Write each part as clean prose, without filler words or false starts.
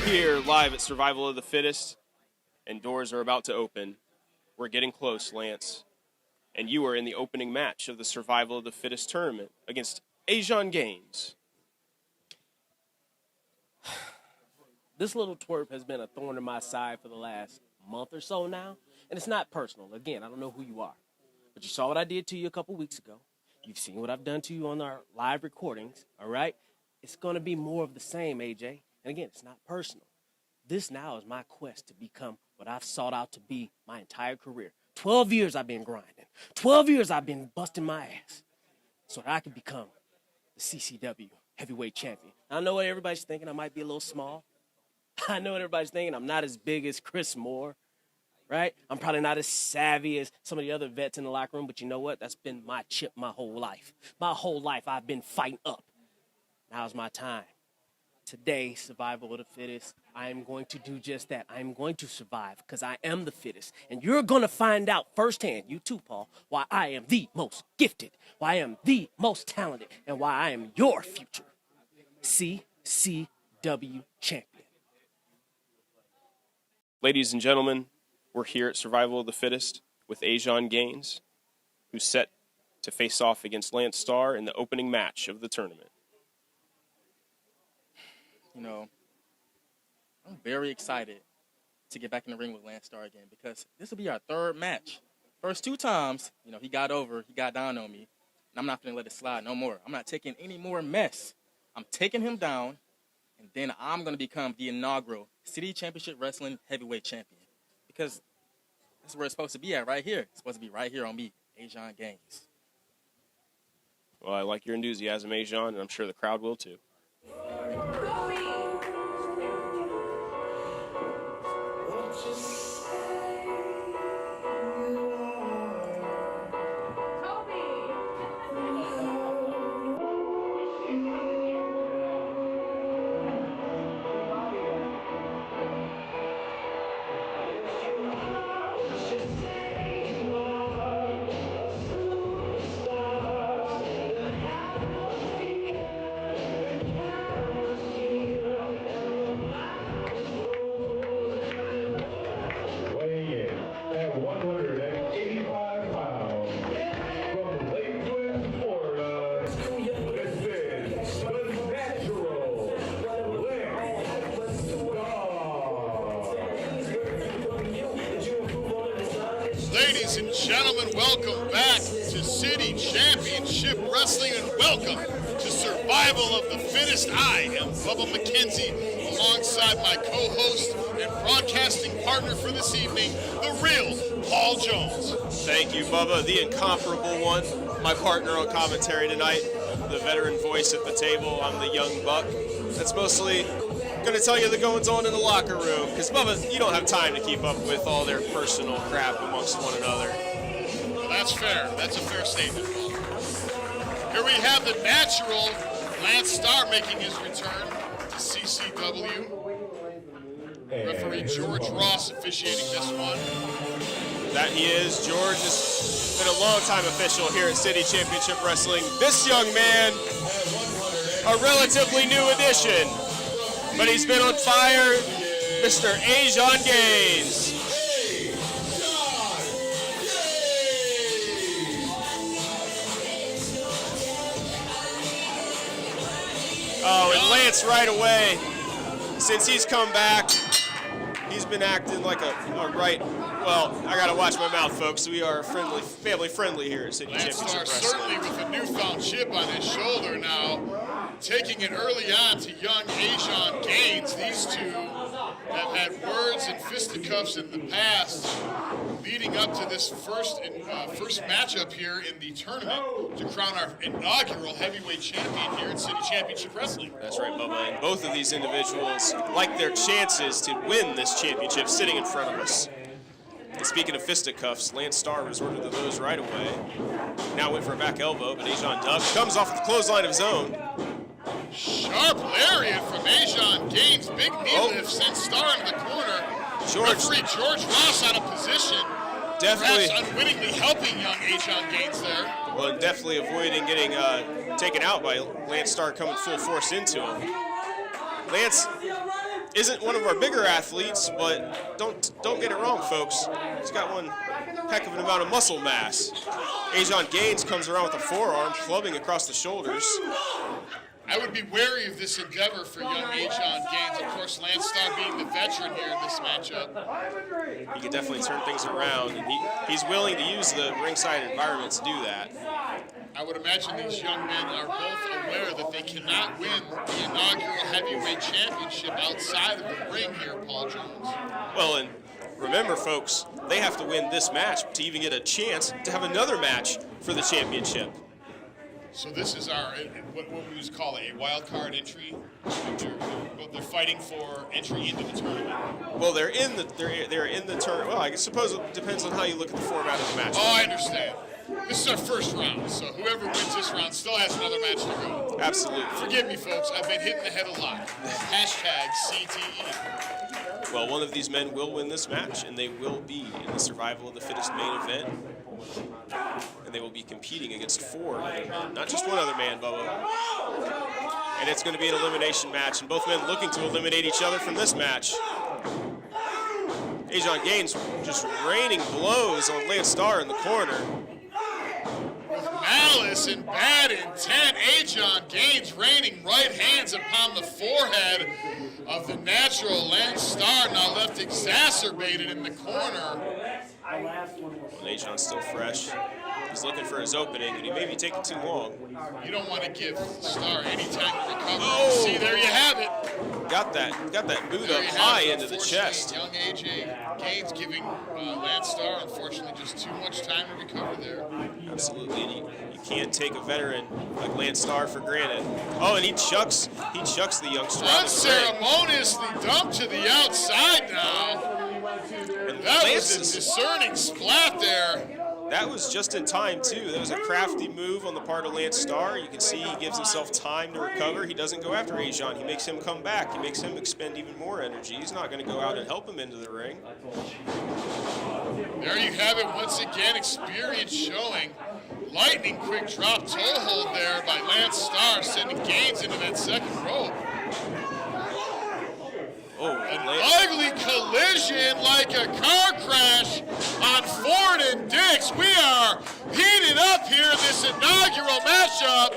here live at Survival of the Fittest, and doors are about to open. We're getting close, Lance. And you are in the opening match of the Survival of the Fittest tournament against Ajon Gaines. This little twerp has been a thorn in my side for the last month or so now, and it's not personal. Again, I don't know who you are, but you saw what I did to you a couple weeks ago. You've seen what I've done to you on our live recordings, all right? It's going to be more of the same, AJ. And again, it's not personal. This now is my quest to become what I've sought out to be my entire career. 12 years I've been grinding. 12 years I've been busting my ass so that I can become the CCW heavyweight champion. I know what everybody's thinking. I might be a little small. I know what everybody's thinking. I'm not as big as Chris Moore, right? I'm probably not as savvy as some of the other vets in the locker room, but you know what? That's been my chip my whole life. My whole life I've been fighting up. Now's my time. Today, Survival of the Fittest, I am going to do just that. I am going to survive because I am the fittest. And you're going to find out firsthand, you too, Paul, why I am the most gifted, why I am the most talented, and why I am your future CCW champion. Ladies and gentlemen, we're here at Survival of the Fittest with Ajon Gaines, who's set to face off against Lance Starr in the opening match of the tournament. You know, I'm very excited to get back in the ring with Lance Starr again because this will be our third match. First two times, you know, he got down on me, and I'm not going to let it slide no more. I'm not taking any more mess. I'm taking him down, and then I'm going to become the inaugural City Championship Wrestling Heavyweight Champion because that's where it's supposed to be at, right here. It's supposed to be right here on me, Ajon Gaines. Well, I like your enthusiasm, Ajon, and I'm sure the crowd will too. Ladies and gentlemen, welcome back to City Championship Wrestling and welcome to Survival of the Fittest. I am Bubba Mackenzie alongside my co-host and broadcasting partner for this evening, the real Paul Jones. Thank you, Bubba, the incomparable one. My partner on commentary tonight, the veteran voice at the table. I'm the young buck. That's mostly going to tell you the goings on in the locker room, because Bubba, you don't have time to keep up with all their personal crap amongst one another. Well, that's fair. That's a fair statement. Here we have the natural Lance Starr making his return to CCW. Referee George Ross officiating this one. That he is. George has been a long-time official here at City Championship Wrestling. This young man, a relatively new addition, but he's been on fire, Mr. Ajon Gaines. Oh, and Lance right away, since he's come back, he's been acting like a right, well, I gotta watch my mouth, folks. We are friendly, family friendly here at City Championship Wrestling. Certainly with a newfound chip on his shoulder now, taking it early on to young Ajon Gaines. These two have had words and fisticuffs in the past, leading up to this first matchup here in the tournament to crown our inaugural heavyweight champion here at City Championship Wrestling. That's right, Bubba. And both of these individuals like their chances to win this championship sitting in front of us. And speaking of fisticuffs, Lance Starr resorted to those right away. Now went for a back elbow, but Ajon ducked. Comes off the clothesline of his own. Sharp lariat from Ajon Gaines. Big knee lift sends Starr into the corner. Referee George Ross out of position. Definitely. Perhaps unwittingly helping young Ajon Gaines there. Well, and definitely avoiding getting taken out by Lance Starr coming full force into him. Lance isn't one of our bigger athletes, but don't get it wrong, folks. He's got one heck of an amount of muscle mass. Ajon Gaines comes around with a forearm, clubbing across the shoulders. I would be wary of this endeavor for young Ajon Gaines. Of course, Lance Starr being the veteran here in this matchup. He can definitely turn things around, and he's willing to use the ringside environment to do that. I would imagine these young men are both aware that they cannot win the inaugural heavyweight championship outside of the ring here, Paul Jones. Well, and remember, folks, they have to win this match to even get a chance to have another match for the championship. So this is our, what we would call a wild card entry. They're fighting for entry into the tournament. Well, they're in the tournament. Well, I suppose it depends on how you look at the format of the match. Oh, I understand. This is our first round, so whoever wins this round still has another match to go. Absolutely. Forgive me, folks. I've been hitting the head a lot. Hashtag CTE. Well, one of these men will win this match, and they will be in the survival of the fittest main event. And they will be competing against 4 other men, not just one other man, Bubba. And it's going to be an elimination match, and both men looking to eliminate each other from this match. Ajon Gaines just raining blows on Lance Starr in the corner. With malice and bad intent, Ajon Gaines raining right hands upon the forehead of the natural Lance Starr, now left exacerbated in the corner. Ajon's still fresh. He's looking for his opening, and he may be taking too long. You don't want to give Starr any time to recover. Oh. See, there you have it. Got that boot up high into the chest. Young AJ Gaines giving Lance Starr, unfortunately, just too much time to recover there. Absolutely, and you can't take a veteran like Lance Starr for granted. Oh, and he chucks the youngster. Unceremoniously dumped to the outside now. And that was a discerning splat there. That was just in time, too. That was a crafty move on the part of Lance Starr. You can see he gives himself time to recover. He doesn't go after Ajon. He makes him come back. He makes him expend even more energy. He's not going to go out and help him into the ring. There you have it once again, experience showing. Lightning quick drop toe hold there by Lance Starr, sending Gaines into that second rope. Oh, an ugly collision like a car crash on Ford and Dix. We are heated up here in this inaugural matchup.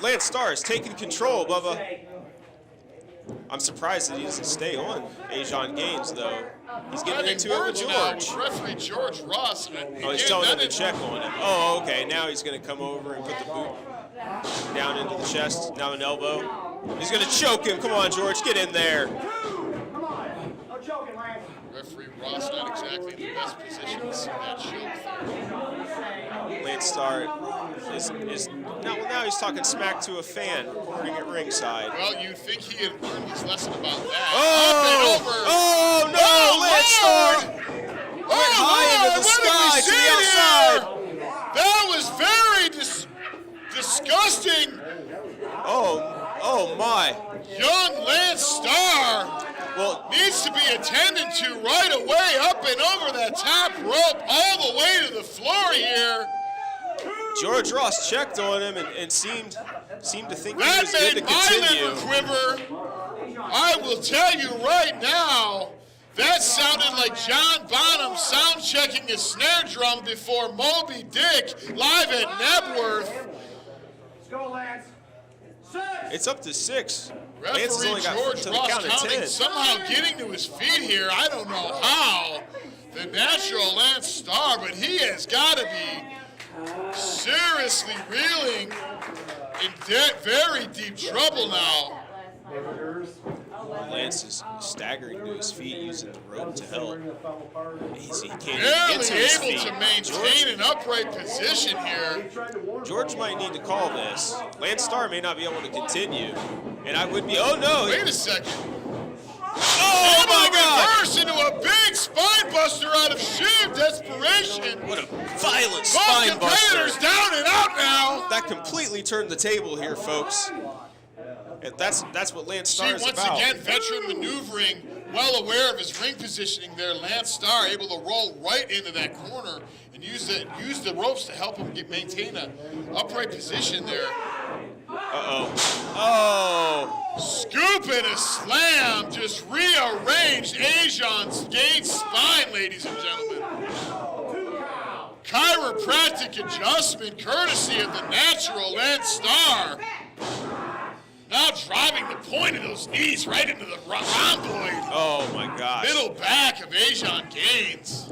Lance Starr is taking control, Bubba. I'm surprised that he doesn't stay on Ajon Gaines, though. He's getting into it with George. Referee George Ross. He's telling him to check on him. Oh, okay. Now he's going to come over and put the boot down into the chest, now an elbow. He's going to choke him. Come on, George, get in there. Referee Ross not exactly in the best position to see that choke there. Lance Starr is now he's talking smack to a fan at ringside. Well, you'd think he had learned his lesson about that. Oh no, Lance Starr went high into the sky to the outside. That was very disgusting. Oh my. Young Lance Starr needs to be attended to right away, up and over that top rope, all the way to the floor here. George Ross checked on him and seemed to think he was good to continue. That made my liver quiver. I will tell you right now, that sounded like John Bonham sound checking his snare drum before Moby Dick live at Nebworth. Let's go, Lance. 6. It's up to 6. Referee Lance has only got George to the Ross count of counting, 10. somehow getting to his feet here. I don't know how. The natural Lance Starr, but he has got to be seriously reeling in very deep trouble now. Lance is staggering to his feet, using the rope to help. He can't even Barely get to his feet. able to maintain an upright position here. George might need to call this. Lance Starr may not be able to continue. And I would be, oh no. Wait a second. Oh my God! Reverse into a big spine buster out of sheer desperation. What a violent spine buster. Both competitors down and out now. That completely turned the table here, folks. And that's what Lance Starr is about. Once again, veteran maneuvering, well aware of his ring positioning there. Lance Starr able to roll right into that corner and use the ropes to help him maintain an upright position there. Oh. Scoop and a slam just rearranged Ajon Gaines' spine, ladies and gentlemen. Chiropractic adjustment courtesy of the natural and Starr. Now driving the point of those knees right into the rhomboid. Oh my gosh. Middle back of Ajon Gaines.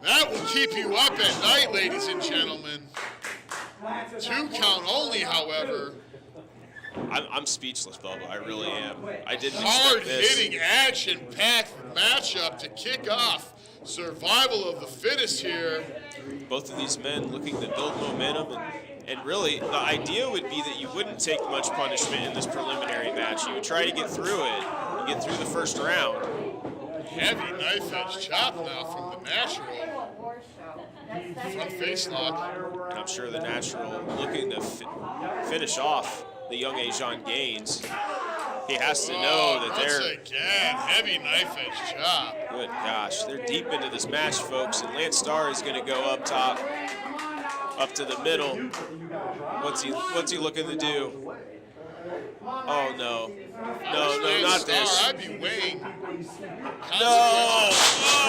That will keep you up at night, ladies and gentlemen. 2 count only, however. I'm speechless, Bubba. I really am. I didn't expect this. Hard-hitting, action-packed matchup to kick off survival of the fittest here. Both of these men looking to build momentum, and really the idea would be that you wouldn't take much punishment in this preliminary match. You would try to get through it, and get through the first round. Heavy knife-edge chop now from the natural. Front face lock. And I'm sure the natural looking to finish off the young Ajon Gaines. He has to know that they're... Once again, heavy knife-edge chop. Good gosh, they're deep into this match, folks, and Lance Starr is going to go up top, up to the middle. What's he looking to do? Oh, no. No, not this. I'd be weighing. No!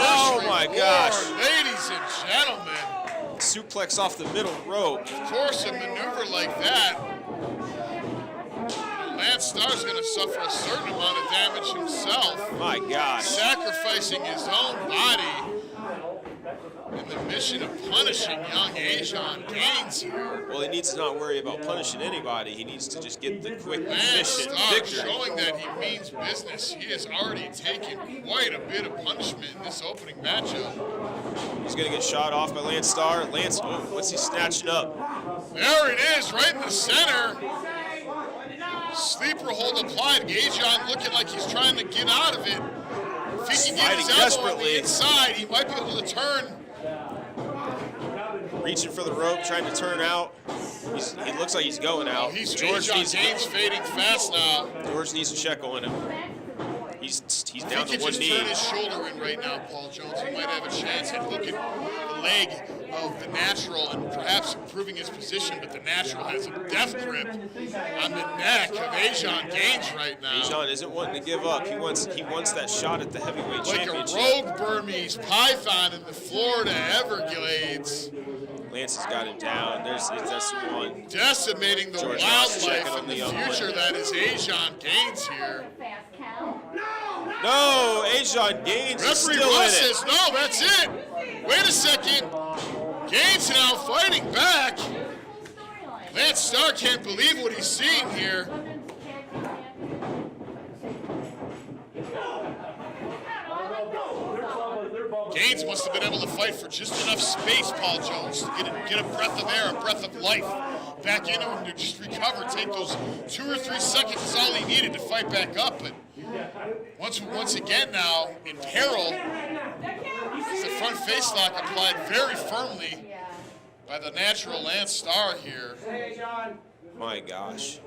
Oh, my gosh. Ladies and gentlemen. Suplex off the middle rope. Of course, a maneuver like that, Lance Starr's going to suffer a certain amount of damage himself. My gosh. Sacrificing his own body in the mission of punishing young Ajon Gaines here. Well, he needs to not worry about punishing anybody. He needs to just get the quick, Lance efficient Starr victory. showing that he means business. He has already taken quite a bit of punishment in this opening matchup. He's going to get shot off by Lance Starr. Lance, oh, what's he snatching up? There it is, right in the center. Sleeper hold applied. Ajon looking like he's trying to get out of it. If he can get his elbow on the inside, he might be able to turn. Reaching for the rope, trying to turn out. He looks like he's going out. Ajon Gaines fading fast now. George needs to check on him. He's down to one knee. He can just turn his shoulder in right now, Paul Jones. He might have a chance at hooking the leg of the natural and perhaps improving his position, but the natural has a death grip on the neck of Ajon Gaines right now. Ajon isn't wanting to give up. He wants that shot at the heavyweight championship. Like a rogue Burmese python in the Florida Everglades. Lance has got it down. That's one. Decimating the George wildlife on and the young future one. that is Ajon Gaines here. No, Ajon Gaines is Referee still in Ross it. says, no, that's it. Wait a second. Gaines now fighting back. Lance Starr can't believe what he's seeing here. Gaines must have been able to fight for just enough space, Paul Jones, to get a breath of air, a breath of life back into him to just recover. Take those 2 or 3 seconds is all he needed to fight back up. But once again now, in peril, the front face lock applied very firmly by the natural Lance Starr here. My gosh.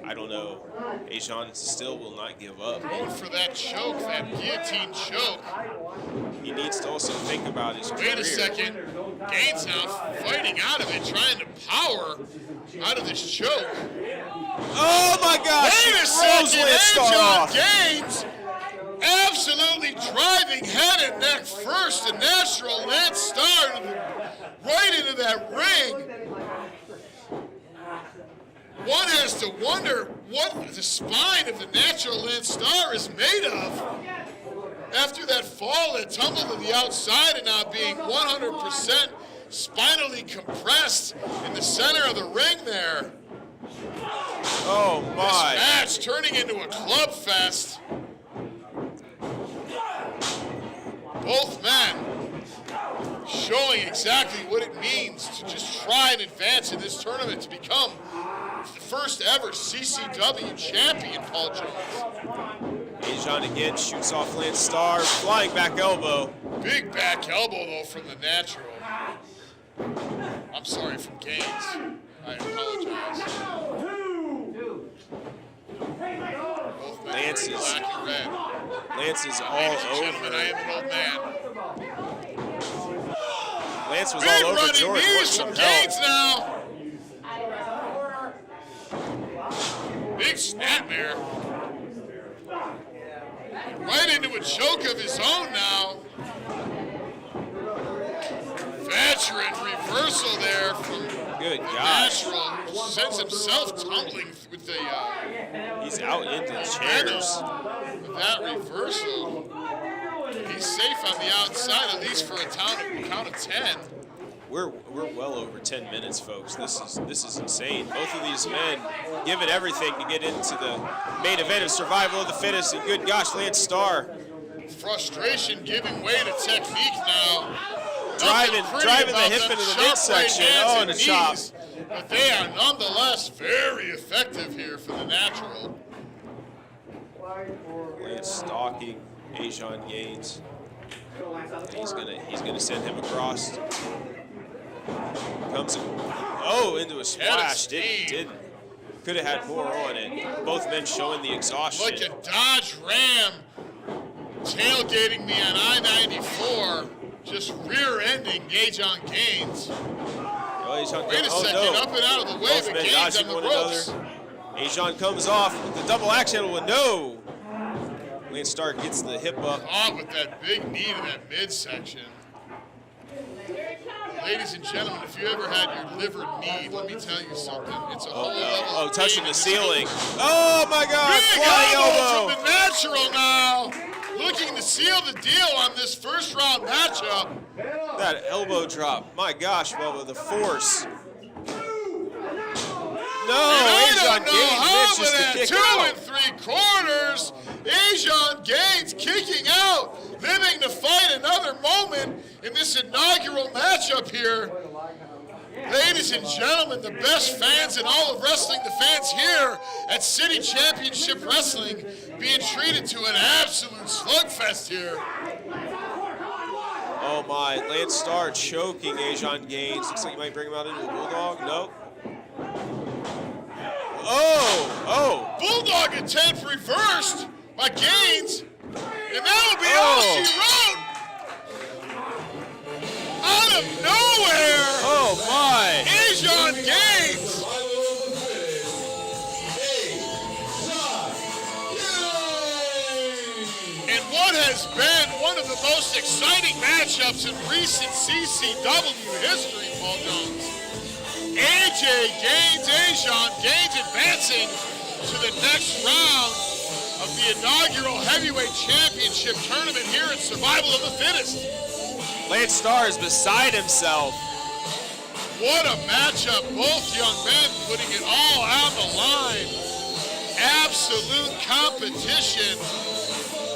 I don't know. Ajon still will not give up. Going for that choke, that guillotine choke. He needs to also think about his career. Wait a second. Gaines now fighting out of it, trying to power out of this choke. Oh my gosh! Wait a second. Ajon Gaines absolutely driving head and neck first. The natural Lance Starr right into that ring. One has to wonder what the spine of the natural Lance Starr is made of after that fall that tumbled to the outside and now being 100% spinally compressed in the center of the ring there. Oh my. This match turning into a club fest. Both men showing exactly what it means to just try and advance in this tournament to become the first ever CCW champion, Paul Jones. Ajon again shoots off Lance Starr, flying back elbow. Big back elbow, though, from the natural. I'm sorry, from Gaines. I apologize. Both men Lance wearing is- black and red. Lance is all Ladies and over. gentlemen, I am an old man. Lance was Big all over running George. knees Some from help. Gaines now. Big snapmare. Right into a choke of his own now. Veteran reversal there from Good gosh. Natural, who sends himself tumbling with the He's out into the chairs. with that reversal. He's safe on the outside, at least for a count of 10. We're well over 10 minutes, folks. This is insane. Both of these men give it everything to get into the main event of Survival of the Fittest. And good gosh, Lance Starr Frustration giving way to technique now. driving the hip into the midsection. Oh, and a chop. But they are nonetheless very effective here for the Natural. Lance stalking Ajon Gaines. And he's gonna send him across. Comes into a splash. Didn't. Could have had more on it. Both men showing the exhaustion. Look at Dodge Ram tailgating me on I-94, just rear-ending Ajon Gaines. Wait a second, up and out of the way, Both but men Gaines dodging on the one ropes. another. Ajon comes off the double axe handle with no. Lance Starr gets the hip up. Caught with that big knee to that midsection. Ladies and gentlemen, if you ever had your liver kneed, let me tell you something. It's a whole level. Oh, touching the ceiling. Oh my God! Big Flying elbow elbow. from the Natural now. Looking to seal the deal on this first round matchup. That elbow drop. My gosh, Bubba, the force. No, Ajon Gaines manages to kick 2 out. 3/4. Ajon Gaines kicking out, living to fight another moment in this inaugural matchup here. Ladies and gentlemen, the best fans in all of wrestling, the fans here at City Championship Wrestling, being treated to an absolute slugfest here. Oh my, Lance Starr choking Ajon Gaines. Looks like he might bring him out into a bulldog. Nope. Oh! Bulldog attempt reversed by Gaines, and that will be all she wrote. Out of nowhere! Oh my! Ajon Gaines! And what has been one of the most exciting matchups in recent CCW history, Paul Jones. AJ Gaines, Ajon Gaines advancing to the next round of the inaugural heavyweight championship tournament here at Survival of the Fittest. Lance Starr is beside himself. What a matchup, both young men putting it all on the line. Absolute competition.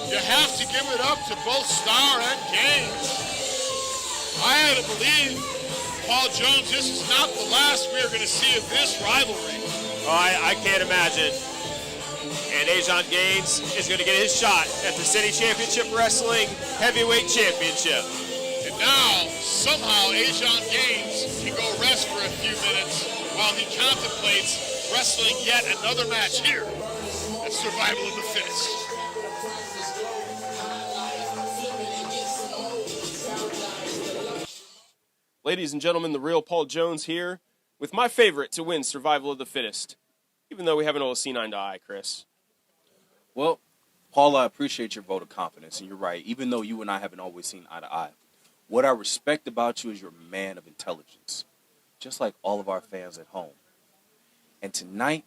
You have to give it up to both Starr and Gaines. I had to believe, Paul Jones, this is not the last we are going to see of this rivalry. Oh, I can't imagine. And Ajon Gaines is going to get his shot at the City Championship Wrestling Heavyweight Championship. And now, somehow, Ajon Gaines can go rest for a few minutes while he contemplates wrestling yet another match here at Survival of the Fittest. Ladies and gentlemen, the real Paul Jones here with my favorite to win Survival of the Fittest, even though we haven't all seen eye to eye, Chris. Well, Paul, I appreciate your vote of confidence, and you're right, even though you and I haven't always seen eye to eye. What I respect about you is you're a man of intelligence, just like all of our fans at home. And tonight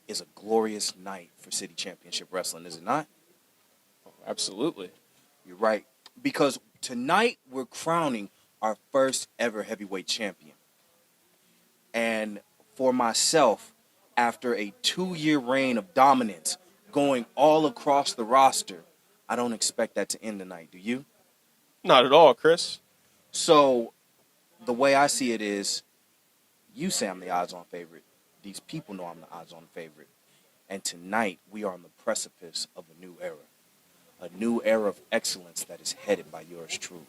is a glorious night for City Championship Wrestling, is it not? Oh, absolutely. You're right, because tonight we're crowning our first ever heavyweight champion. And for myself, after a 2-year reign of dominance going all across the roster, I don't expect that to end tonight, do you? Not at all, Chris. So the way I see it is, you say I'm the odds-on favorite. These people know I'm the odds-on favorite. And tonight we are on the precipice of a new era. A new era of excellence that is headed by yours truly.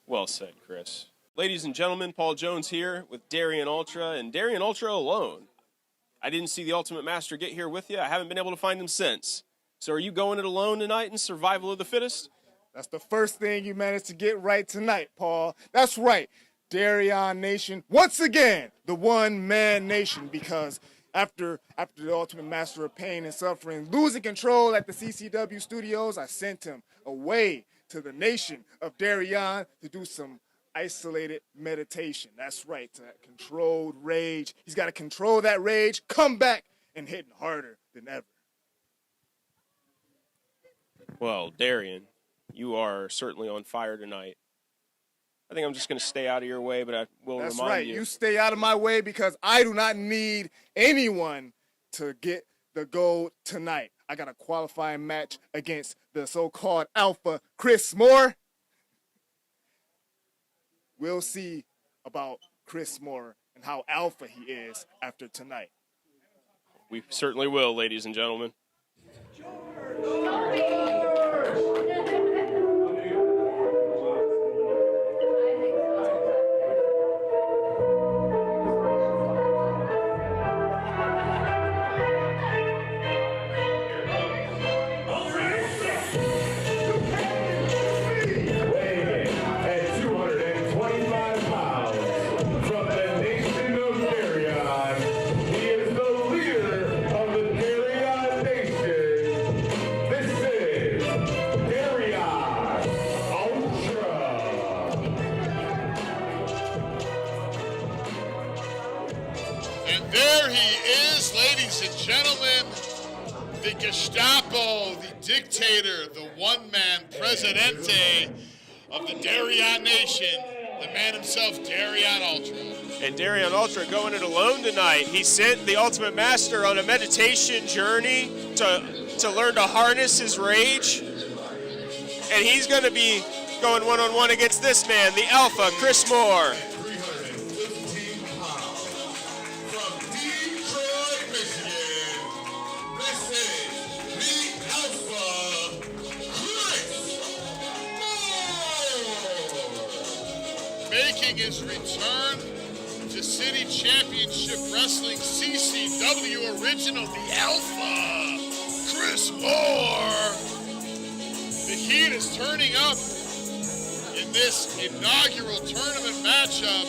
Well said, Chris. Ladies and gentlemen, Paul Jones here with Darion Ultra, and Darion Ultra alone. I didn't see the Ultimate Master get here with you. I haven't been able to find him since. So are you going it alone tonight in Survival of the Fittest? That's the first thing you managed to get right tonight, Paul. That's right. Darion Nation, once again, the one-man nation, because after the Ultimate Master of Pain and Suffering losing control at the CCW studios, I sent him away to the nation of Darion to do some isolated meditation. That's right, to that controlled rage. He's got to control that rage, come back, and hitting harder than ever. Well, Darion, you are certainly on fire tonight. I think I'm just going to stay out of your way, but I will That's remind right. you. You stay out of my way because I do not need anyone to get the gold tonight. I got a qualifying match against the so-called alpha Chris Moore. We'll see about Chris Moore and how alpha he is after tonight. We certainly will, ladies and gentlemen. Gestapo, the dictator, the one-man presidente of the Darion Nation, the man himself, Darion Ultra. And Darion Ultra going it alone tonight. He sent the Ultimate Master on a meditation journey to learn to harness his rage. And he's going to be going one-on-one against this man, the Alpha, Chris Moore. Making his return to City Championship Wrestling CCW Original, the Alpha, Chris Moore. The heat is turning up in this inaugural tournament matchup.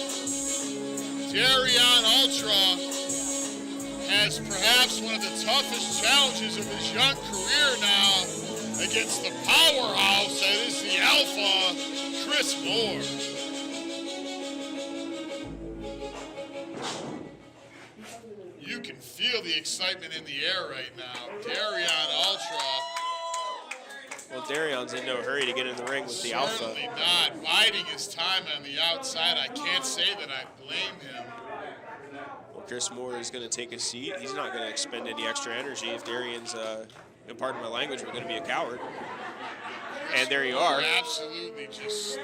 Darion Ultra has perhaps one of the toughest challenges of his young career now against the powerhouse that is the Alpha, Chris Moore. You can feel the excitement in the air right now. Darion Ultra. Well, Darion's in no hurry to get in the ring with the Alpha. Certainly not. Biding his time on the outside. I can't say that I blame him. Well, Chris Moore is going to take a seat. He's not going to expend any extra energy. If Darion's, pardon my language, we're going to be a coward. And there you are. Absolutely just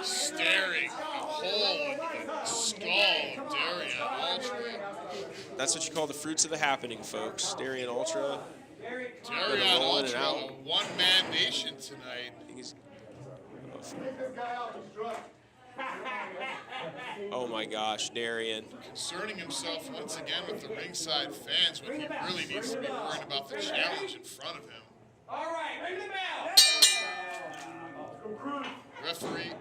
staring a hole in the skull of Darion Ultra. That's what you call the fruits of the happening, folks. Darion Ultra. Darion Ultra, a one-man nation tonight. Oh my gosh, Darion. Concerning himself once again with the ringside fans when he really needs to be worrying about the challenge in front of him. All right, ring the bell. Referee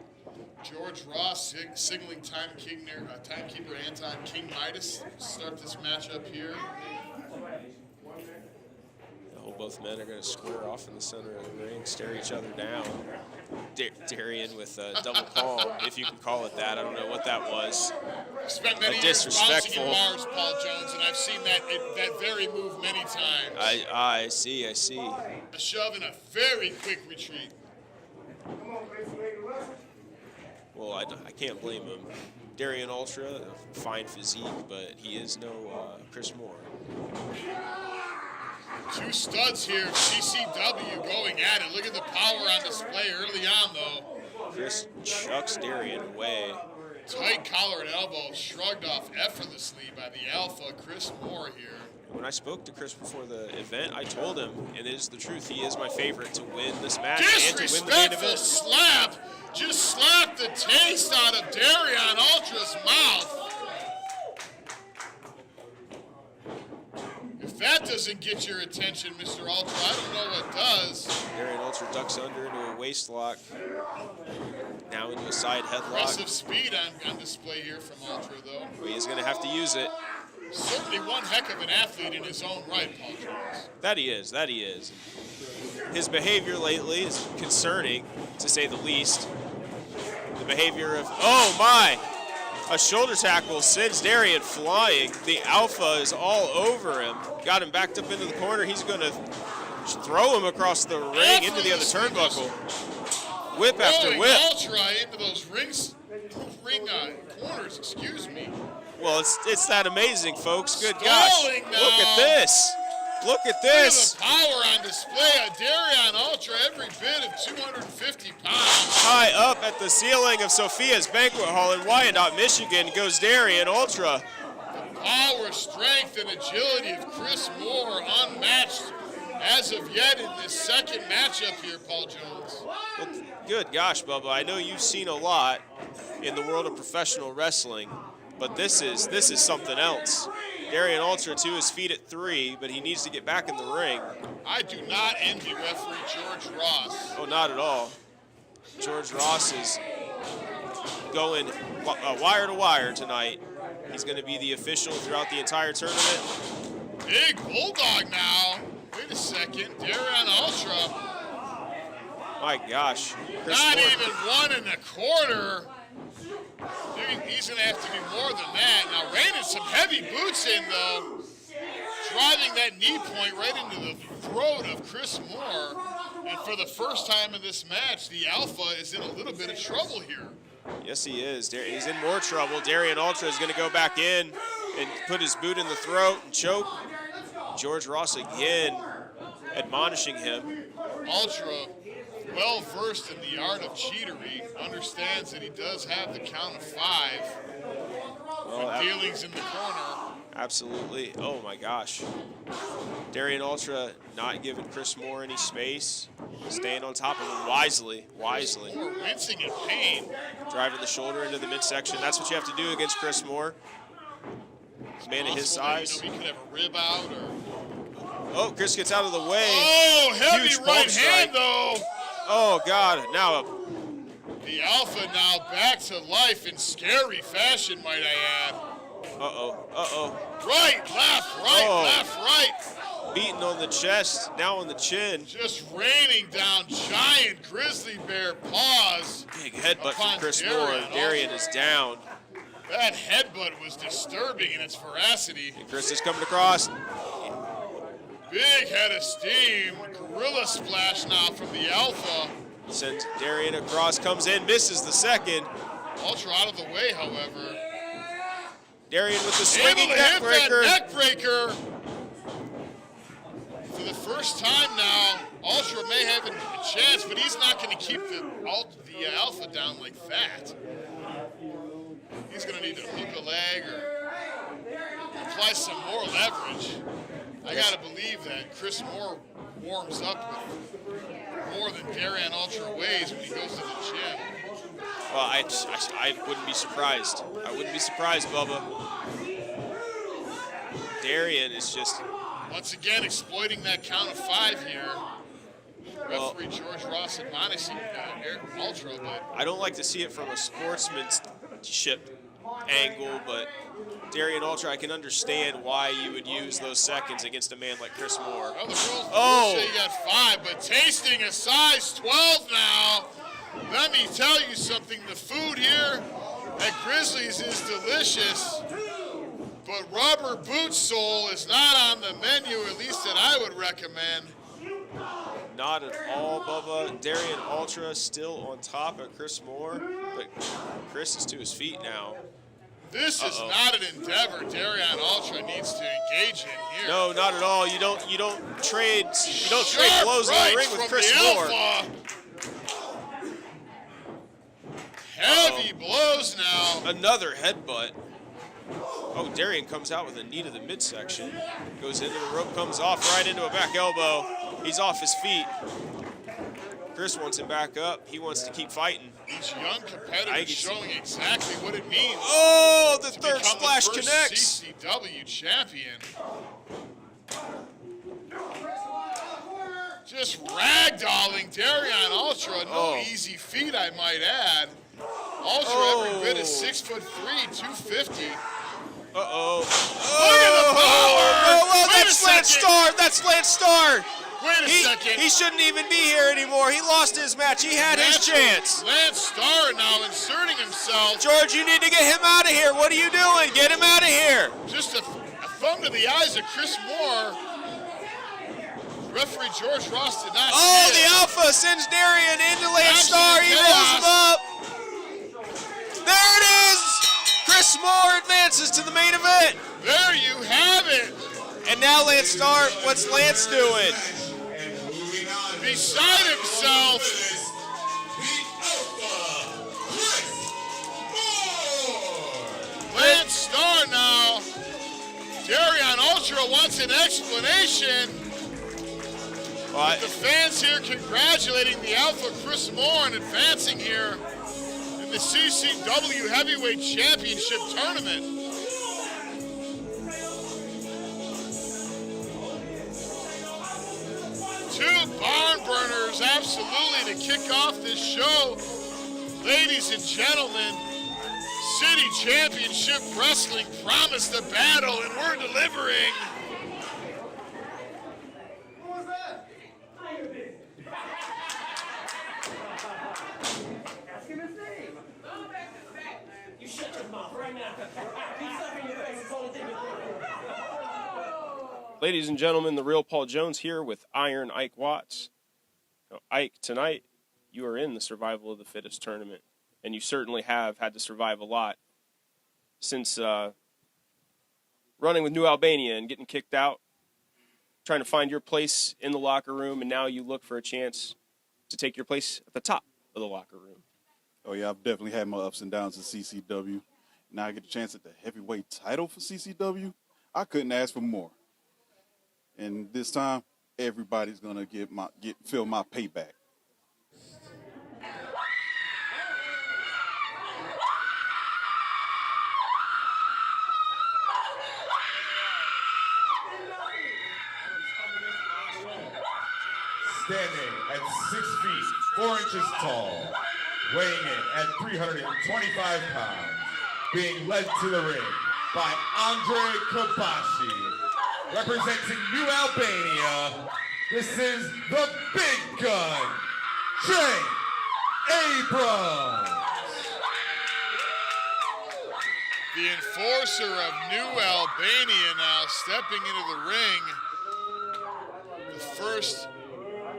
George Ross signaling timekeeper Anton King Midas to start this matchup here. Both men are going to square off in the center of the ring, stare each other down. Darion with a double palm, if you can call it that. I don't know what that was. Spent many years bouncing in bars, Paul Jones, and I've seen that very move many times. I see. A shove and a very quick retreat. Well, I can't blame him. Darion Ultra, a fine physique, but he is no Chris Moore. Two studs here, CCW going at it. Look at the power on display early on, though. Chris chucks Darion away. Tight collar and elbow shrugged off effortlessly by the Alpha, Chris Moore here. When I spoke to Chris before the event, I told him, and it is the truth, he is my favorite to win this match and to win the main event. Slap! Just slapped the taste out of Darion Ultra's mouth. If that doesn't get your attention, Mr. Ultra, I don't know what does. Darion Ultra ducks under into a waist lock. Now into a side headlock. Impressive speed on display here from Ultra, though. Well, he's going to have to use it. Certainly one heck of an athlete in his own right, Paul Jones. That he is. That he is. His behavior lately is concerning, to say the least. The behavior of, oh my! A shoulder tackle sends Darion flying. The alpha is all over him. Got him backed up into the corner. He's going to throw him across the ring into the other turnbuckle. Whip after whip. Ultra into those ring corners, excuse me. Well, it's that amazing, folks. Good Stalling gosh. now. Look at this. Look at Look this. at the power on display. Darion Ultra, every bit of 250 pounds. High up at the ceiling of Sophia's Banquet Hall in Wyandotte, Michigan goes Darion Ultra. Power, strength, and agility of Chris Moore unmatched as of yet in this second matchup here, Paul Jones. Well, good gosh, Bubba. I know you've seen a lot in the world of professional wrestling, but this is something else. Darion Ultra to his feet at 3, but he needs to get back in the ring. I do not envy referee George Ross. Oh, not at all. George Ross is going wire to wire tonight. He's going to be the official throughout the entire tournament. Big bulldog now. Wait a second. Darion Ultra. My gosh. Chris Not Moore. even 1 1/4. He's going to have to do more than that. Now, raining some heavy boots in, though. Driving that knee point right into the throat of Chris Moore. And for the first time in this match, the Alpha is in a little bit of trouble here. Yes, he is. He's in more trouble. Darion Ultra is going to go back in and put his boot in the throat and choke. George Ross again admonishing him. Ultra, well versed in the art of cheatery, understands that he does have the count of 5 for dealings in the corner. Absolutely. Oh my gosh. Darion Ultra not giving Chris Moore any space. Staying on top of him wisely. Moore wincing in pain. Driving the shoulder into the midsection. That's what you have to do against Chris Moore. Man of his size. He could have a rib out or. Oh, Chris gets out of the way. Oh, heavy Huge right bump strike. hand though. Oh God, now The Alpha now back to life in scary fashion, might I add. Right, left, right. beating on the chest, now on the chin. Just raining down giant grizzly bear paws. Big headbutt from upon Chris Darion. Moore. Darion is down. That headbutt was disturbing in its veracity. And Chris is coming across. Big head of steam. Gorilla splash now from the Alpha. Sends Darion across, comes in, misses the second. Ultra out of the way, however. Darion with the Able swinging to hit neckbreaker. that neckbreaker. For the first time now, Ultra may have a chance, but he's not going to keep the Alpha down like that. He's going to need to hook a leg or apply some more leverage. I got to believe that Chris Moore warms up with more than Darion Ultra weighs when he goes to the gym. Well, I wouldn't be surprised. I wouldn't be surprised, Bubba. Darion is just... Once again, exploiting that count of 5 here. Referee George Ross admonishing Ultra, but... I don't like to see it from a sportsmanship angle, but Darion Ultra, I can understand why you would use those seconds against a man like Chris Moore. Well, the rules say you got 5, but tasting a size 12 now. Let me tell you something, the food here at Grizzlies is delicious, but rubber boot sole is not on the menu, at least that I would recommend. Not at all, Bubba. Darion Ultra still on top of Chris Moore, but Chris is to his feet now. This is not an endeavor Darion Ultra needs to engage in here. No, not at all. You don't trade blows in the ring with Chris Moore. Heavy blows now. Another headbutt. Oh, Darion comes out with a knee to the midsection. Goes into the rope, comes off right into a back elbow. He's off his feet. Chris wants him back up. He wants to keep fighting. These young competitors showing exactly what it means. Oh, the to third become splash the first connects. CCW champion. Just ragdolling Darion Ultra. No easy feat, I might add. Ultra every bit is 6'3", 250. Uh-oh. Look at the power! Oh, that's Lance Starr. That's Lance Starr. Wait a second. He shouldn't even be here anymore. He lost his match. He had his chance. Lance Starr now inserting himself. George, you need to get him out of here. What are you doing? Get him out of here. Just a thumb to the eyes of Chris Moore. Referee George Ross did not see the Alpha sends Darion into Lance Starr. He rolls him up. There it is. Chris Moore advances to the main event. There you have it. And now Lance Starr, what's Lance doing? Beside himself. Lance Starr now. Darion Ultra wants an explanation. What? The fans here congratulating the Alpha Chris Moore and advancing here in the CCW Heavyweight Championship Tournament. Two barn burners absolutely to kick off this show. Ladies and gentlemen, City Championship Wrestling promised a battle, and we're delivering. Ask him his name. You shut your mouth right now. Keep stuff in your face. It's the only thing you do. Ladies and gentlemen, the real Paul Jones here with Iron Ike Watts. Now, Ike, tonight you are in the Survival of the Fittest tournament, and you certainly have had to survive a lot since running with New Albania and getting kicked out, trying to find your place in the locker room, and now you look for a chance to take your place at the top of the locker room. Oh, yeah, I've definitely had my ups and downs in CCW. Now I get a chance at the heavyweight title for CCW. I couldn't ask for more. And this time, everybody's going to feel my payback. Standing at 6 feet, 4 inches tall, weighing in at 325 pounds, being led to the ring by Andre Kabashi. Representing New Albania, this is the big gun, Abrams. The enforcer of New Albania now stepping into the ring. The first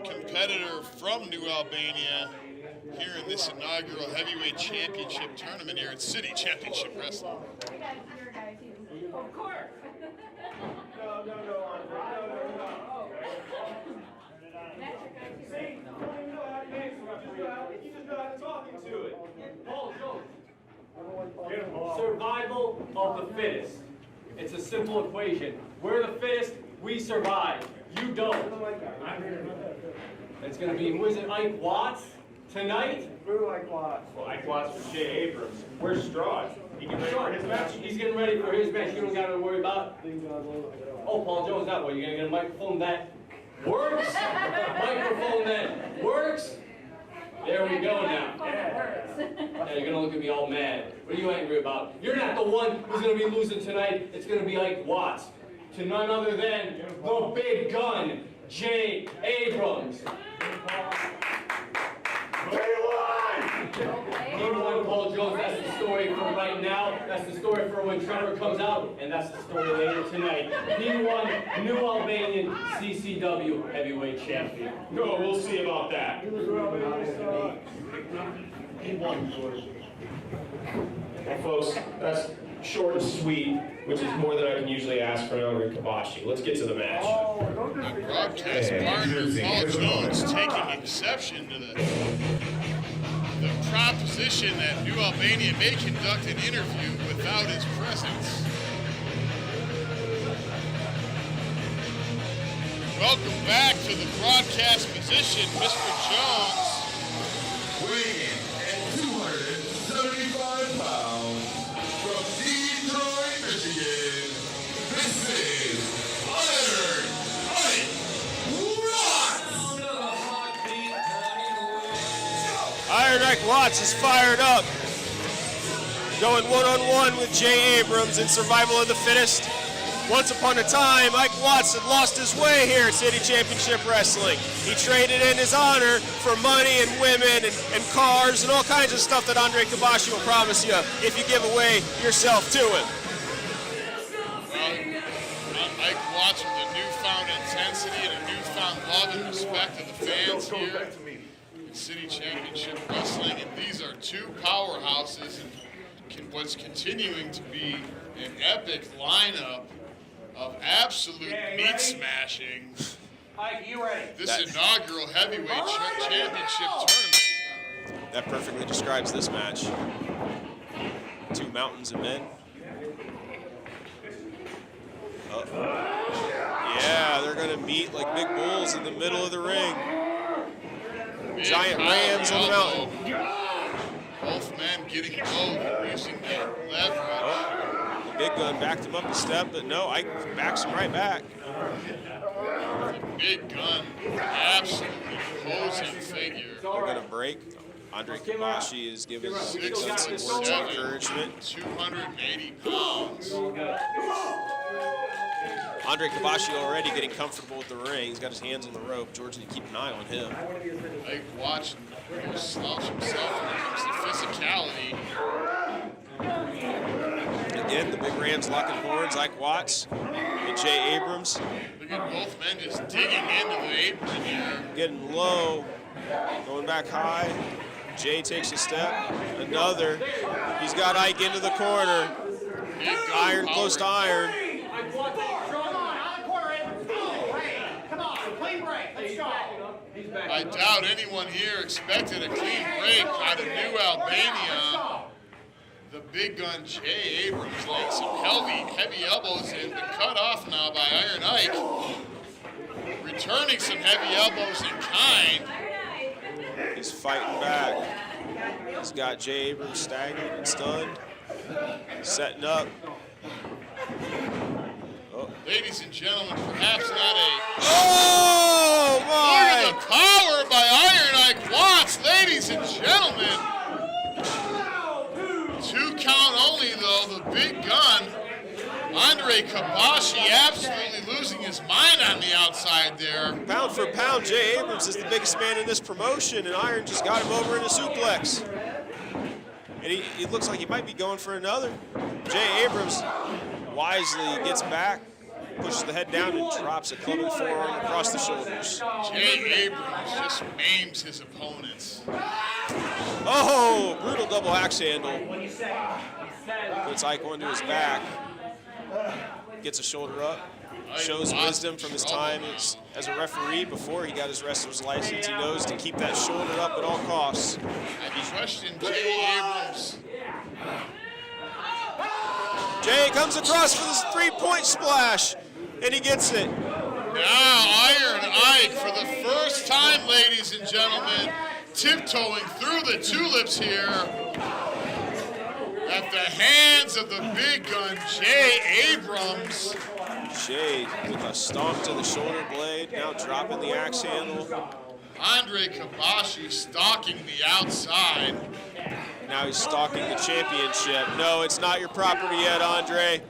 competitor from New Albania here in this inaugural heavyweight championship tournament here at City Championship Wrestling. Of course. Survival of the fittest. It's a simple equation. We're the fittest, we survive. You don't. It's going to be, who is it, Ike Watts tonight? Who Ike Watts? Well, Ike Watts for Jay Abrams. Where's Straud? He's getting ready for his match. You don't got to worry about. Oh, Paul Jones, that way. You're going to get a microphone that works? Microphone that works? There we go now. Now you're going to look at me all mad. What are you angry about? You're not the one who's going to be losing tonight. It's going to be Ike Watts. To none other than the big gun, Jay Abrams. He won, Paul Jones. That's the story for right now. That's the story for when Trevor comes out, and that's the story later tonight. He won New Albanian CCW heavyweight champion. No, we'll see about that. He won. Well, folks, that's short and sweet, which is more than I can usually ask for an Andre Kabashi. Let's get to the match. The broadcast partner, Paul Jones, taking exception to the proposition that New Albania may conduct an interview without his presence. Welcome back to the broadcast position, Mr. Jones. Weighing at 275 pounds, from Detroit, Michigan, this is Iron Ike Watts. Iron Ike Watts is fired up. Going one-on-one with Jay Abrams in Survival of the Fittest. Once upon a time, Ike Watts had lost his way here at City Championship Wrestling. He traded in his honor for money and women and cars and all kinds of stuff that Andre Kabashi will promise you if you give away yourself to him. Well, Ike Watts with a newfound intensity and a newfound love and respect of the fans here in City Championship Wrestling. And these are two powerhouses and what's continuing to be an epic lineup of absolute meat smashing. Ike, you ready? This inaugural heavyweight championship tournament. That perfectly describes this match. Two mountains of men. Yeah, they're gonna meet like big bulls in the middle of the ring. Giant rams on the mountain. Both men getting both and using their leverage. Big Gun backed him up a step, but no, Ike backs him right back. Big Gun, absolutely imposing figure. They're going to break. Andre Kabashi is giving Big Gun some words of encouragement. 280 pounds. Andre Kabashi already getting comfortable with the ring. He's got his hands on the rope. George need to keep an eye on him. Ike watching him slouch himself when it comes to physicality. Again, the big Rams locking horns, Ike Watts and Jay Abrams. Look at both men just digging into the apron here. Getting low, going back high. Jay takes a step, another. He's got Ike into the corner. Iron close to iron. I doubt anyone here expected a clean break out of New Albania. The Big Gun Jay Abrams laying some heavy elbows in, but cut off now by Iron Ike. Returning some heavy elbows in kind. He's fighting back. He's got Jay Abrams stagnant and stunned. Setting up. Oh. Ladies and gentlemen, perhaps not a... Oh, my! Look at the power by Iron Ike Watts, ladies and gentlemen. 2 count only, though, the Big Gun. Andre Kabashi absolutely losing his mind on the outside there. Pound for pound, Jay Abrams is the biggest man in this promotion, and Iron just got him over in a suplex. And he looks like he might be going for another. Jay Abrams wisely gets back, pushes the head down, and drops a clubbing forearm across the shoulders. Jay Abrams just maims his opponents. Oh, brutal double axe handle. Puts Ike onto his back. Gets a shoulder up. Shows wisdom from his time as a referee before he got his wrestler's license. He knows to keep that shoulder up at all costs. I question Jay Abrams. Jay comes across for this 3-point splash, and he gets it. Now Iron Ike, for the first time, ladies and gentlemen, tiptoeing through the tulips here at the hands of the Big Gun, Jay Abrams. Jay with a stomp to the shoulder blade, now dropping the axe handle. Andre Kabashi stalking the outside. Now he's stalking the championship. No, it's not your property yet, Andre.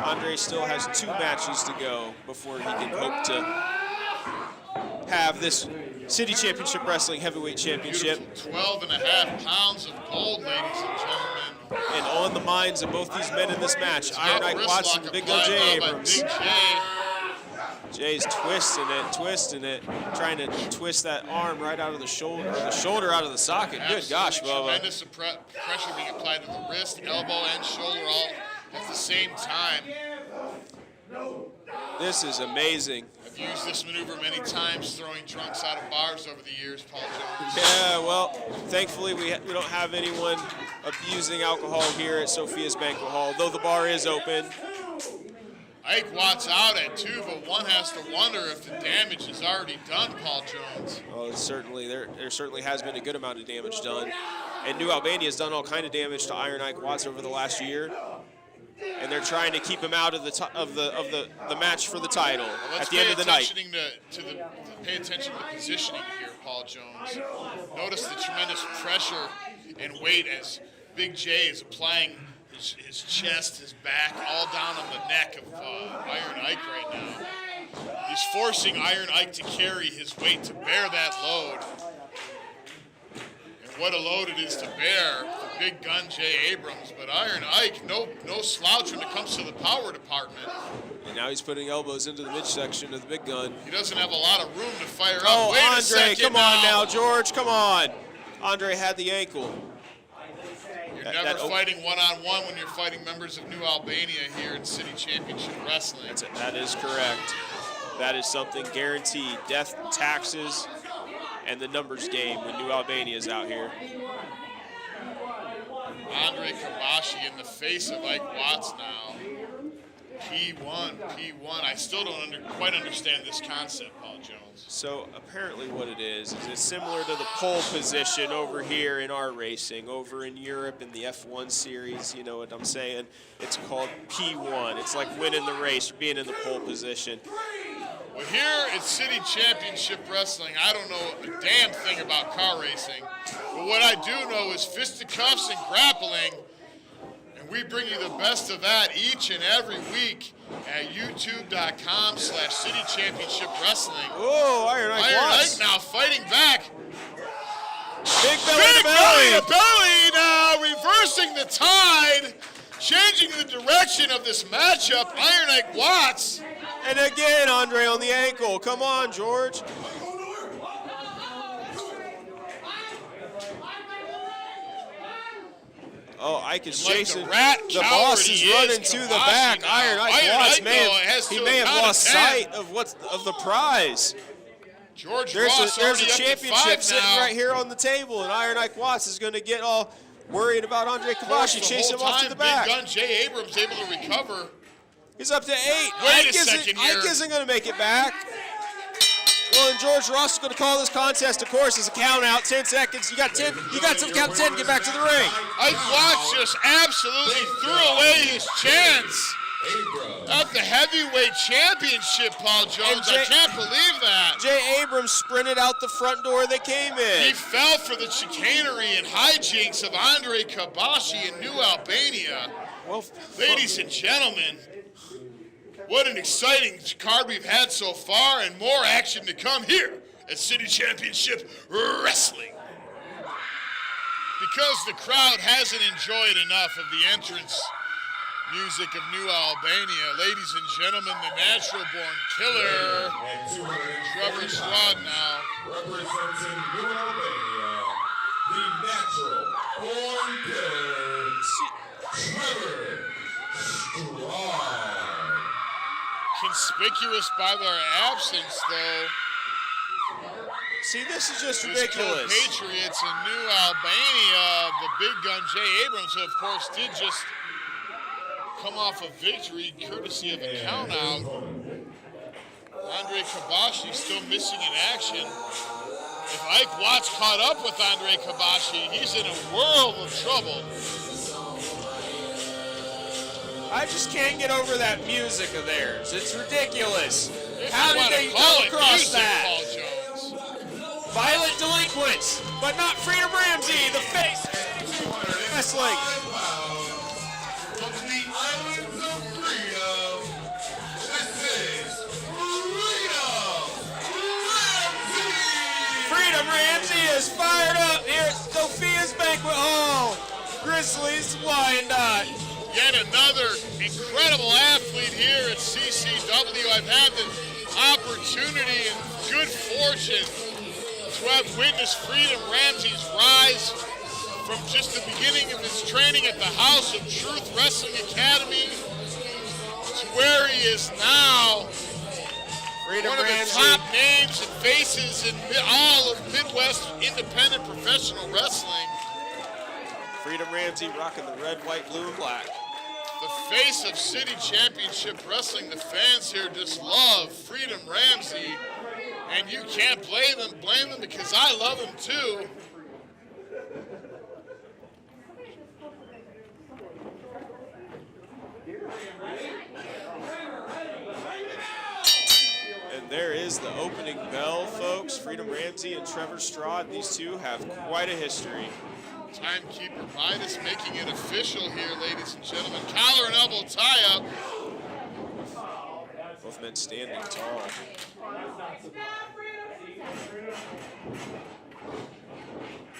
Andre still has 2 matches to go before he can hope to have this City Championship Wrestling Heavyweight Championship. 12.5 pounds of gold, ladies and gentlemen. And on the minds of both these men in this match, Iron Ike Watts and Big Gun Jay Abrams. Jay's twisting it, trying to twist that arm right out of the shoulder, or the shoulder out of the socket. Good gosh, Bubba. Tremendous pressure being applied to the wrist, elbow, and shoulder all at the same time. This is amazing. I've used this maneuver many times, throwing drunks out of bars over the years, Paul Jones. Yeah, well, thankfully we don't have anyone abusing alcohol here at Sophia's Banquet Hall, though the bar is open. Ike Watts out at 2, but one has to wonder if the damage is already done, Paul Jones. Well, certainly there certainly has been a good amount of damage done. And New Albania has done all kind of damage to Iron Ike Watts over the last year. and they're trying to keep him out of the match for the title Well, at the end of the night. Pay attention to the positioning here, Paul Jones. Notice the tremendous pressure and weight as Big J is applying his chest, his back, all down on the neck of Iron Ike right now. He's forcing Iron Ike to carry his weight, to bear that load. And what a load it is to bear for big gun Jay Abrams. But Iron Ike, no slouch when it comes to the power department. And now he's putting elbows into the midsection of the big gun. He doesn't have a lot of room to fire up. Oh, Wait a Andre, second come on now, George, come on. Andre had the ankle. You're never fighting one-on-one when you're fighting members of New Albania here in City Championship Wrestling. That is correct. That is something guaranteed. Death, taxes, and the numbers game when New Albania is out here. Andre Kabashi in the face of Ike Watts now. P1. I still don't quite understand this concept, Paul Jones. So apparently what it is it's similar to the pole position over here in our racing. Over in Europe in the F1 series, you know what I'm saying? It's called P1. It's like winning the race, being in the pole position. Well, here at City Championship Wrestling, I don't know a damn thing about car racing. But what I do know is fisticuffs and grappling. And we bring you the best of that each and every week at youtube.com/City Championship Wrestling. Oh, Iron Ike now fighting back. Big belly to belly now, reversing the tide, changing the direction of this matchup. Iron Ike Watts. And again, Andre on the ankle. Come on, George. Oh, Ike is chasing. The boss is running to the back. Iron Ike Watts, he may have lost sight of the prize. There's a championship sitting right here on the table, and Iron Ike Watts is going to get all worried about Andre Kabashi, chase him off to the back. Big gun Jay Abrams able to recover. He's up to 8. Wait a second here. Ike isn't going to make it back. Well, and George Ross is going to call this contest, of course, as a count out. 10 seconds. You got 10. You got to count 10 to get back to the ring. Ike Watts just absolutely threw away his chance at the heavyweight championship, Paul Jones. I can't believe that. Jay Abrams sprinted out the front door they came in. He fell for the chicanery and hijinks of Andre Kabashi in New Albania. Well, ladies and gentlemen, what an exciting card we've had so far, and more action to come here at City Championship Wrestling. Because the crowd hasn't enjoyed enough of the entrance music of New Albania, ladies and gentlemen, the natural-born killer, Trevor Straud now. Representing New Albania, the natural-born killer, Trevor Straud. Conspicuous by their absence, though. See, this is just ridiculous. Patriots in New Albania, the big gun Jay Abrams, who of course did just come off a victory courtesy of a count-out. Andre Kabashi still missing in action. If Ike Watts caught up with Andre Kabashi, he's in a world of trouble. I just can't get over that music of theirs. It's ridiculous. How did they come across that? Paul Jones. Violent delinquents, but not Freedom Ramsey, the face of wrestling. From the islands of freedom, this is Freedom Ramsey is fired up here at Sophia's Banquet Hall. Grizzlies Wyandotte. Yet another incredible athlete here at CCW. I've had the opportunity and good fortune to have witnessed Freedom Ramsey's rise from just the beginning of his training at the House of Truth Wrestling Academy to where he is now. One of the top names and faces in all of Midwest independent professional wrestling. Freedom Ramsey rocking the red, white, blue, and black. The face of City Championship Wrestling. The fans here just love Freedom Ramsey. And you can't blame them because I love him too. is the opening bell, folks. Freedom Ramsey and Trevor Straud, these two have quite a history. Timekeeper Midas making it official here, ladies and gentlemen. Collar and elbow tie-up. Both men standing tall.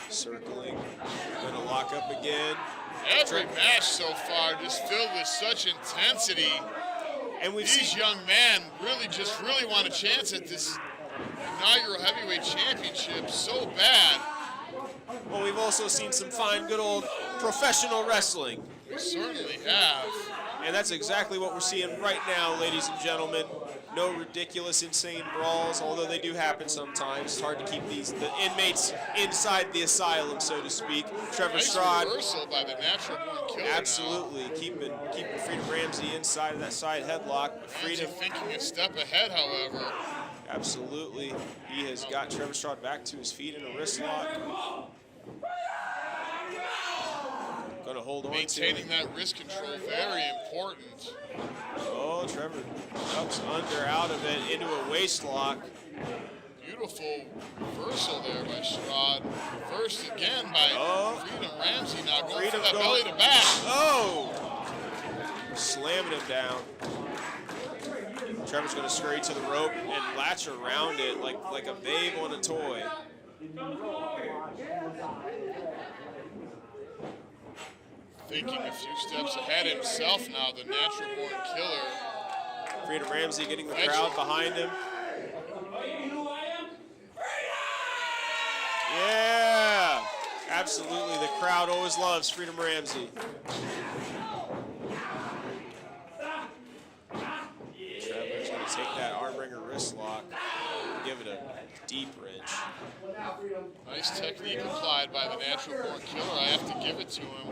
Circling, gonna lock up again. Every match so far just filled with such intensity. And these young men really want a chance at this inaugural heavyweight championship so bad. Well, we've also seen some fine, good old professional wrestling. We certainly have. And that's exactly what we're seeing right now, ladies and gentlemen. No ridiculous, insane brawls, although they do happen sometimes. It's hard to keep the inmates inside the asylum, so to speak. Trevor Straud. Reversal by the natural born killer. Absolutely, keeping Freedom Ramsey inside of that side headlock. Freedom thinking a step ahead, however. Absolutely, he has got Trevor Straud back to his feet in a wrist lock. Going to hold on to it. Maintaining that wrist control, very important. Oh, Trevor ducks under out of it into a waist lock. Beautiful reversal there by Strad. Reversed again by Freedom Ramsey now going for that belly to back. Oh! Slamming him down. Trevor's going to scurry to the rope and latch around it like a babe on a toy. Thinking a few steps ahead himself now, the natural born killer. Freedom Ramsey getting the crowd behind him. Yeah, absolutely. The crowd always loves Freedom Ramsey. Trevor's going to take that armbringer wrist lock and give it a deep wrench. Nice technique applied by the natural born killer. I have to give it to him.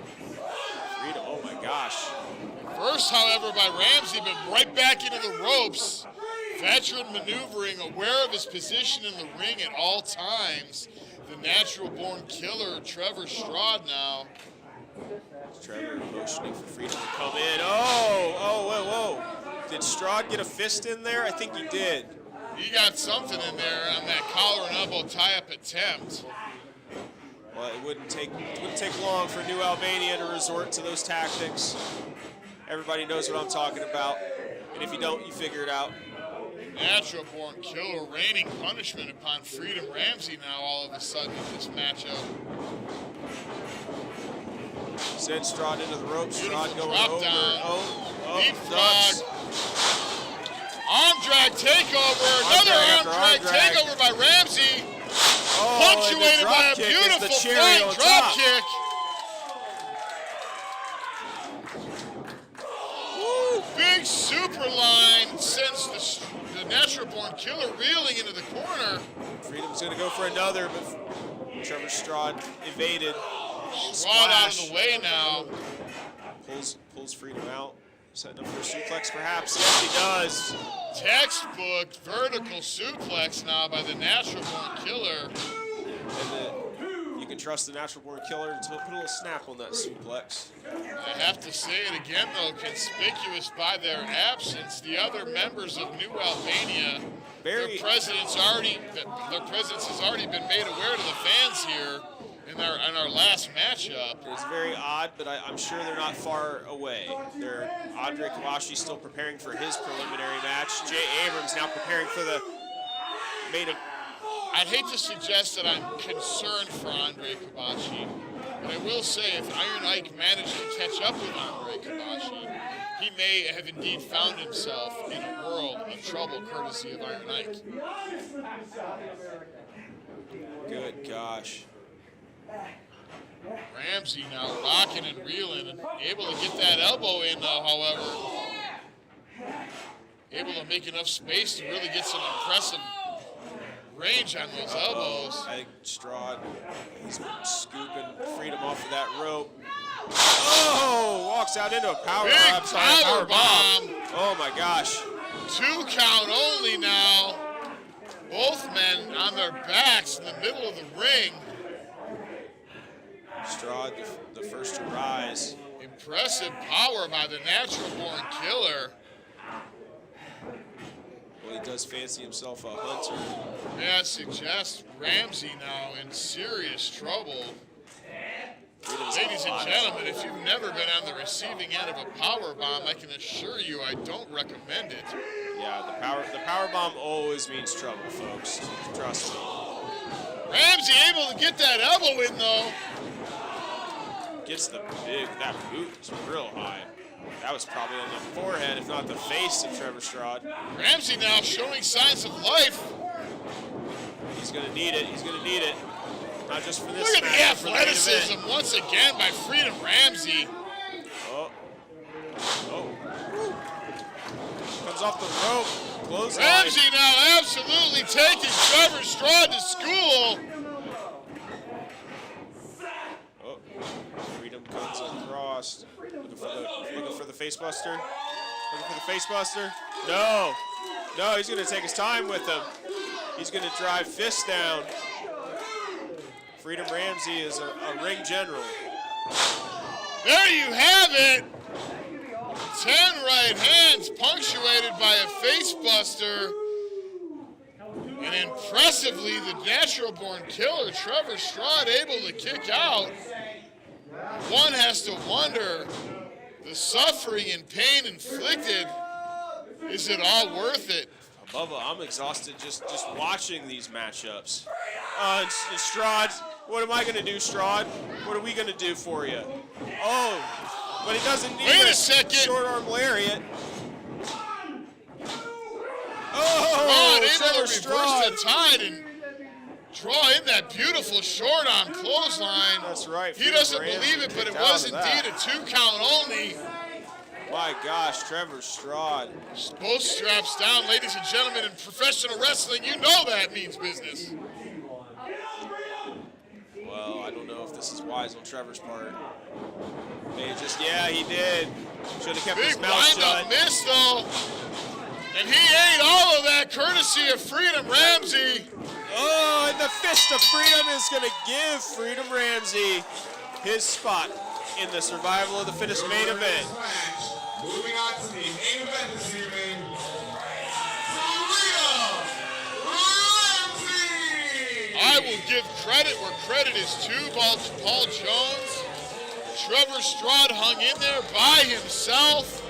Freedom, oh my gosh. First, however, by Ramsey, but right back into the ropes. Veteran maneuvering, aware of his position in the ring at all times. The natural born killer, Trevor Straud now. Trevor motioning for Freedom to come in. Whoa. Did Straud get a fist in there? I think he did. He got something in there on that collar and elbow tie-up attempt. Well, it wouldn't take long for New Albania to resort to those tactics. Everybody knows what I'm talking about. And if you don't, you figure it out. Natural born killer raining punishment upon Freedom Ramsey now all of a sudden in this matchup. Send Straud into the ropes. Straud going drop over. Down. Deep ducks. Arm drag takeover. Another arm drag takeover by Ramsey. Punctuated by a beautiful flying drop kick. Woo, big super line sends the natural born killer reeling into the corner. Freedom's going to go for another, but Trevor Straud evaded. Straud out of the way now. Pulls Freedom out. Setting up for a suplex, perhaps. Yes, he does. Textbook vertical suplex now by the natural born killer. And you can trust the natural born killer until put a little snap on that suplex. I have to say it again, though, conspicuous by their absence. The other members of New Albania, their presence has already been made aware to the fans here in our last matchup. It's very odd, but I'm sure they're not far away. Andre Kabashi still preparing for his preliminary match. Jay Abrams now preparing for the main event. I'd hate to suggest that I'm concerned for Andre Kabashi, but I will say if Iron Ike managed to catch up with Andre Kabashi, he may have indeed found himself in a world of trouble courtesy of Iron Ike. Good gosh. Ramsey now rocking and reeling and able to get that elbow in though, however. Able to make enough space to really get some impressive range on those elbows. I think Straud, he's scooping Freedom off of that rope. Oh, walks out into a power bomb. Oh my gosh. 2 count only now. Both men on their backs in the middle of the ring. Straud, the first to rise. Impressive power by the natural born killer. Well, he does fancy himself a hunter. Yeah, it suggests Ramsey now in serious trouble. Ladies and gentlemen, if you've never been on the receiving end of a power bomb, I can assure you I don't recommend it. Yeah, the power bomb always means trouble, folks. Trust me. Ramsey able to get that elbow in though. Gets that boot was real high. That was probably on the forehead, if not the face of Trevor Straud. Ramsey now showing signs of life. He's gonna need it. He's gonna need it. Not just for this. Look at the match, athleticism once again by Freedom Ramsey. Oh. Comes off the rope. Close Ramsey now absolutely taking Trevor Straud to school. Oh. Freedom comes across. Looking for the face buster. Looking for the face buster. No. No, he's going to take his time with him. He's going to drive fist down. Freedom Ramsey is a ring general. There you have it. 10 right hands punctuated by a face buster. And impressively, the natural-born killer, Trevor Straud, able to kick out. One has to wonder, the suffering and pain inflicted, is it all worth it? Bubba, I'm exhausted just watching these matchups. Strad, what am I going to do, Strad? What are we going to do for you? Oh, but he doesn't need Wait a second. Short arm lariat. Able Trevor to reverse Straud. the tide and draw in that beautiful short arm clothesline. That's right. He doesn't believe it, but it was indeed a 2 count only. My gosh, Trevor Straud. Both straps down, ladies and gentlemen. In professional wrestling, you know that means business. Well, I don't know if this is wise on Trevor's part. Yeah, he did. Should have kept his Big mouth shut. wind-up miss, though. And he ate all of that courtesy of Freedom Ramsey. Oh, and the fist of freedom is going to give Freedom Ramsey his spot in the Survival of the Fittest main event. Moving on to the main event this evening. I will give credit where credit is due. Paul Jones. Trevor Straud hung in there by himself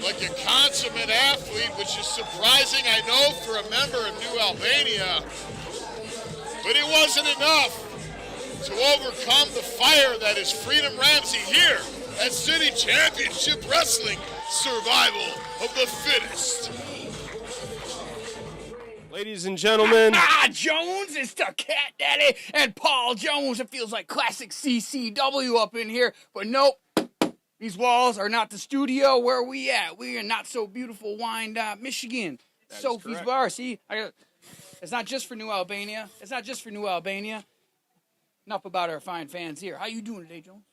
like a consummate athlete, which is surprising, I know, for a member of New Albania. But it wasn't enough to overcome the fire that is Freedom Ramsey here at City Championship Wrestling, Survival of the Fittest. Ladies and gentlemen. Jones, it's the Cat Daddy and Paul Jones. It feels like classic CCW up in here, but nope. These walls are not the studio. Where are we at? We are not so beautiful Wyandotte, Michigan. Sophie's Bar. See, it's not just for New Albania. It's not just for New Albania. Enough about our fine fans here. How you doing today, Jones?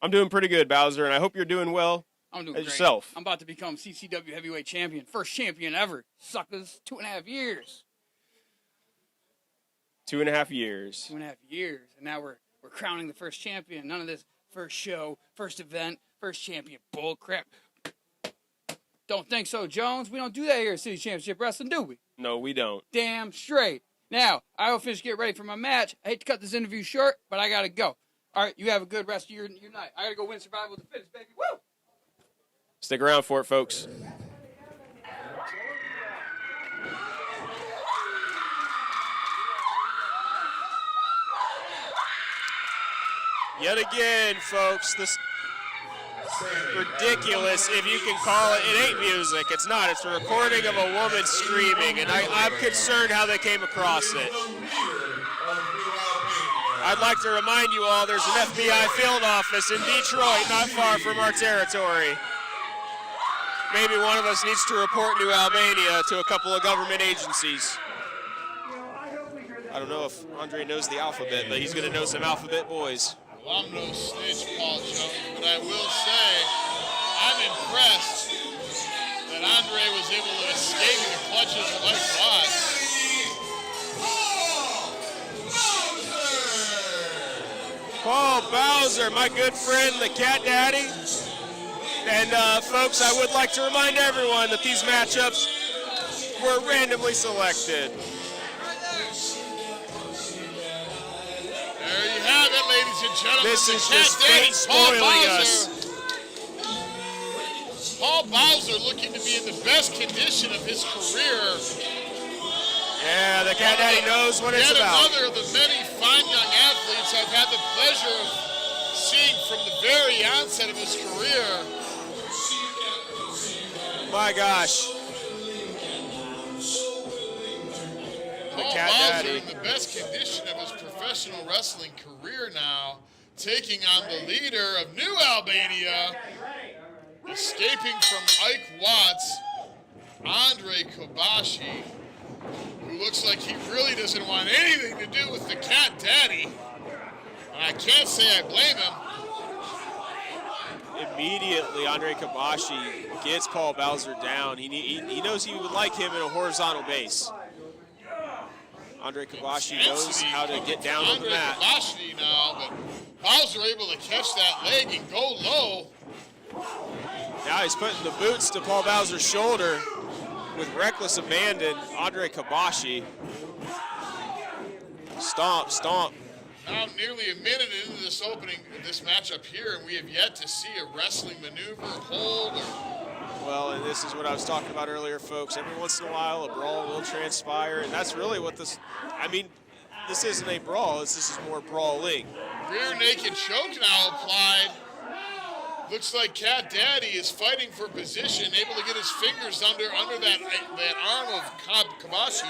I'm doing pretty good, Bowser, and I hope you're doing well. I'm doing great. Yourself. I'm about to become CCW heavyweight champion. First champion ever. Suckers, 2.5 years. 2.5 years. 2.5 years. And now we're crowning the first champion. None of this first show, first event, first champion bull crap. Don't think so, Jones. We don't do that here at City Championship Wrestling, do we? No, we don't. Damn straight. Now, I will finish get ready for my match. I hate to cut this interview short, but I got to go. All right, you have a good rest of your night. I got to go win Survival of the Fittest, baby. Woo! Stick around for it, folks. Yet again, folks, this ridiculous, if you can call it. It ain't music. It's not. It's a recording of a woman screaming, and I'm concerned how they came across it. I'd like to remind you all there's an FBI field office in Detroit, not far from our territory. Maybe one of us needs to report New Albania to a couple of government agencies. I don't know if Andre knows the alphabet, but he's going to know some alphabet boys. Well, I'm no snitch, Paul Jones, but I will say I'm impressed that Andre was able to escape the clutches of Ike Watts. Paul Bowser, my good friend, the Cat Daddy. And folks, I would like to remind everyone that these matchups were randomly selected. There you have it, ladies and gentlemen. This The is Cat just Daddy, fate spoiling us. Paul Bowser looking to be in the best condition of his career. Yeah, the Cat Daddy knows what it's Yet about. another of the many fine young athletes I've had the pleasure of seeing from the very onset of his career. My gosh. The Paul Cat Bowser Daddy. in the best condition of his professional wrestling career now, taking on the leader of New Albania, escaping from Ike Watts, Andre Kabashi, who looks like he really doesn't want anything to do with the Cat Daddy. And I can't say I blame him. Immediately, Andre Kabashi gets Paul Bowser down. He knows he would like him in a horizontal base. Andre Kabashi knows how to get down on the mat. Andre Kabashi now, but Bowser able to catch that leg and go low. Now he's putting the boots to Paul Bowser's shoulder with reckless abandon. Andre Kabashi. Stomp, stomp. Now nearly a minute into this this matchup here, and we have yet to see a wrestling maneuver, hold, or... Well, and this is what I was talking about earlier, folks. Every once in a while, a brawl will transpire, and that's really what this... I mean, this isn't a brawl. This is more brawling. Rear naked choke now applied. Looks like Cat Daddy is fighting for position, able to get his fingers under that arm of Kabashi.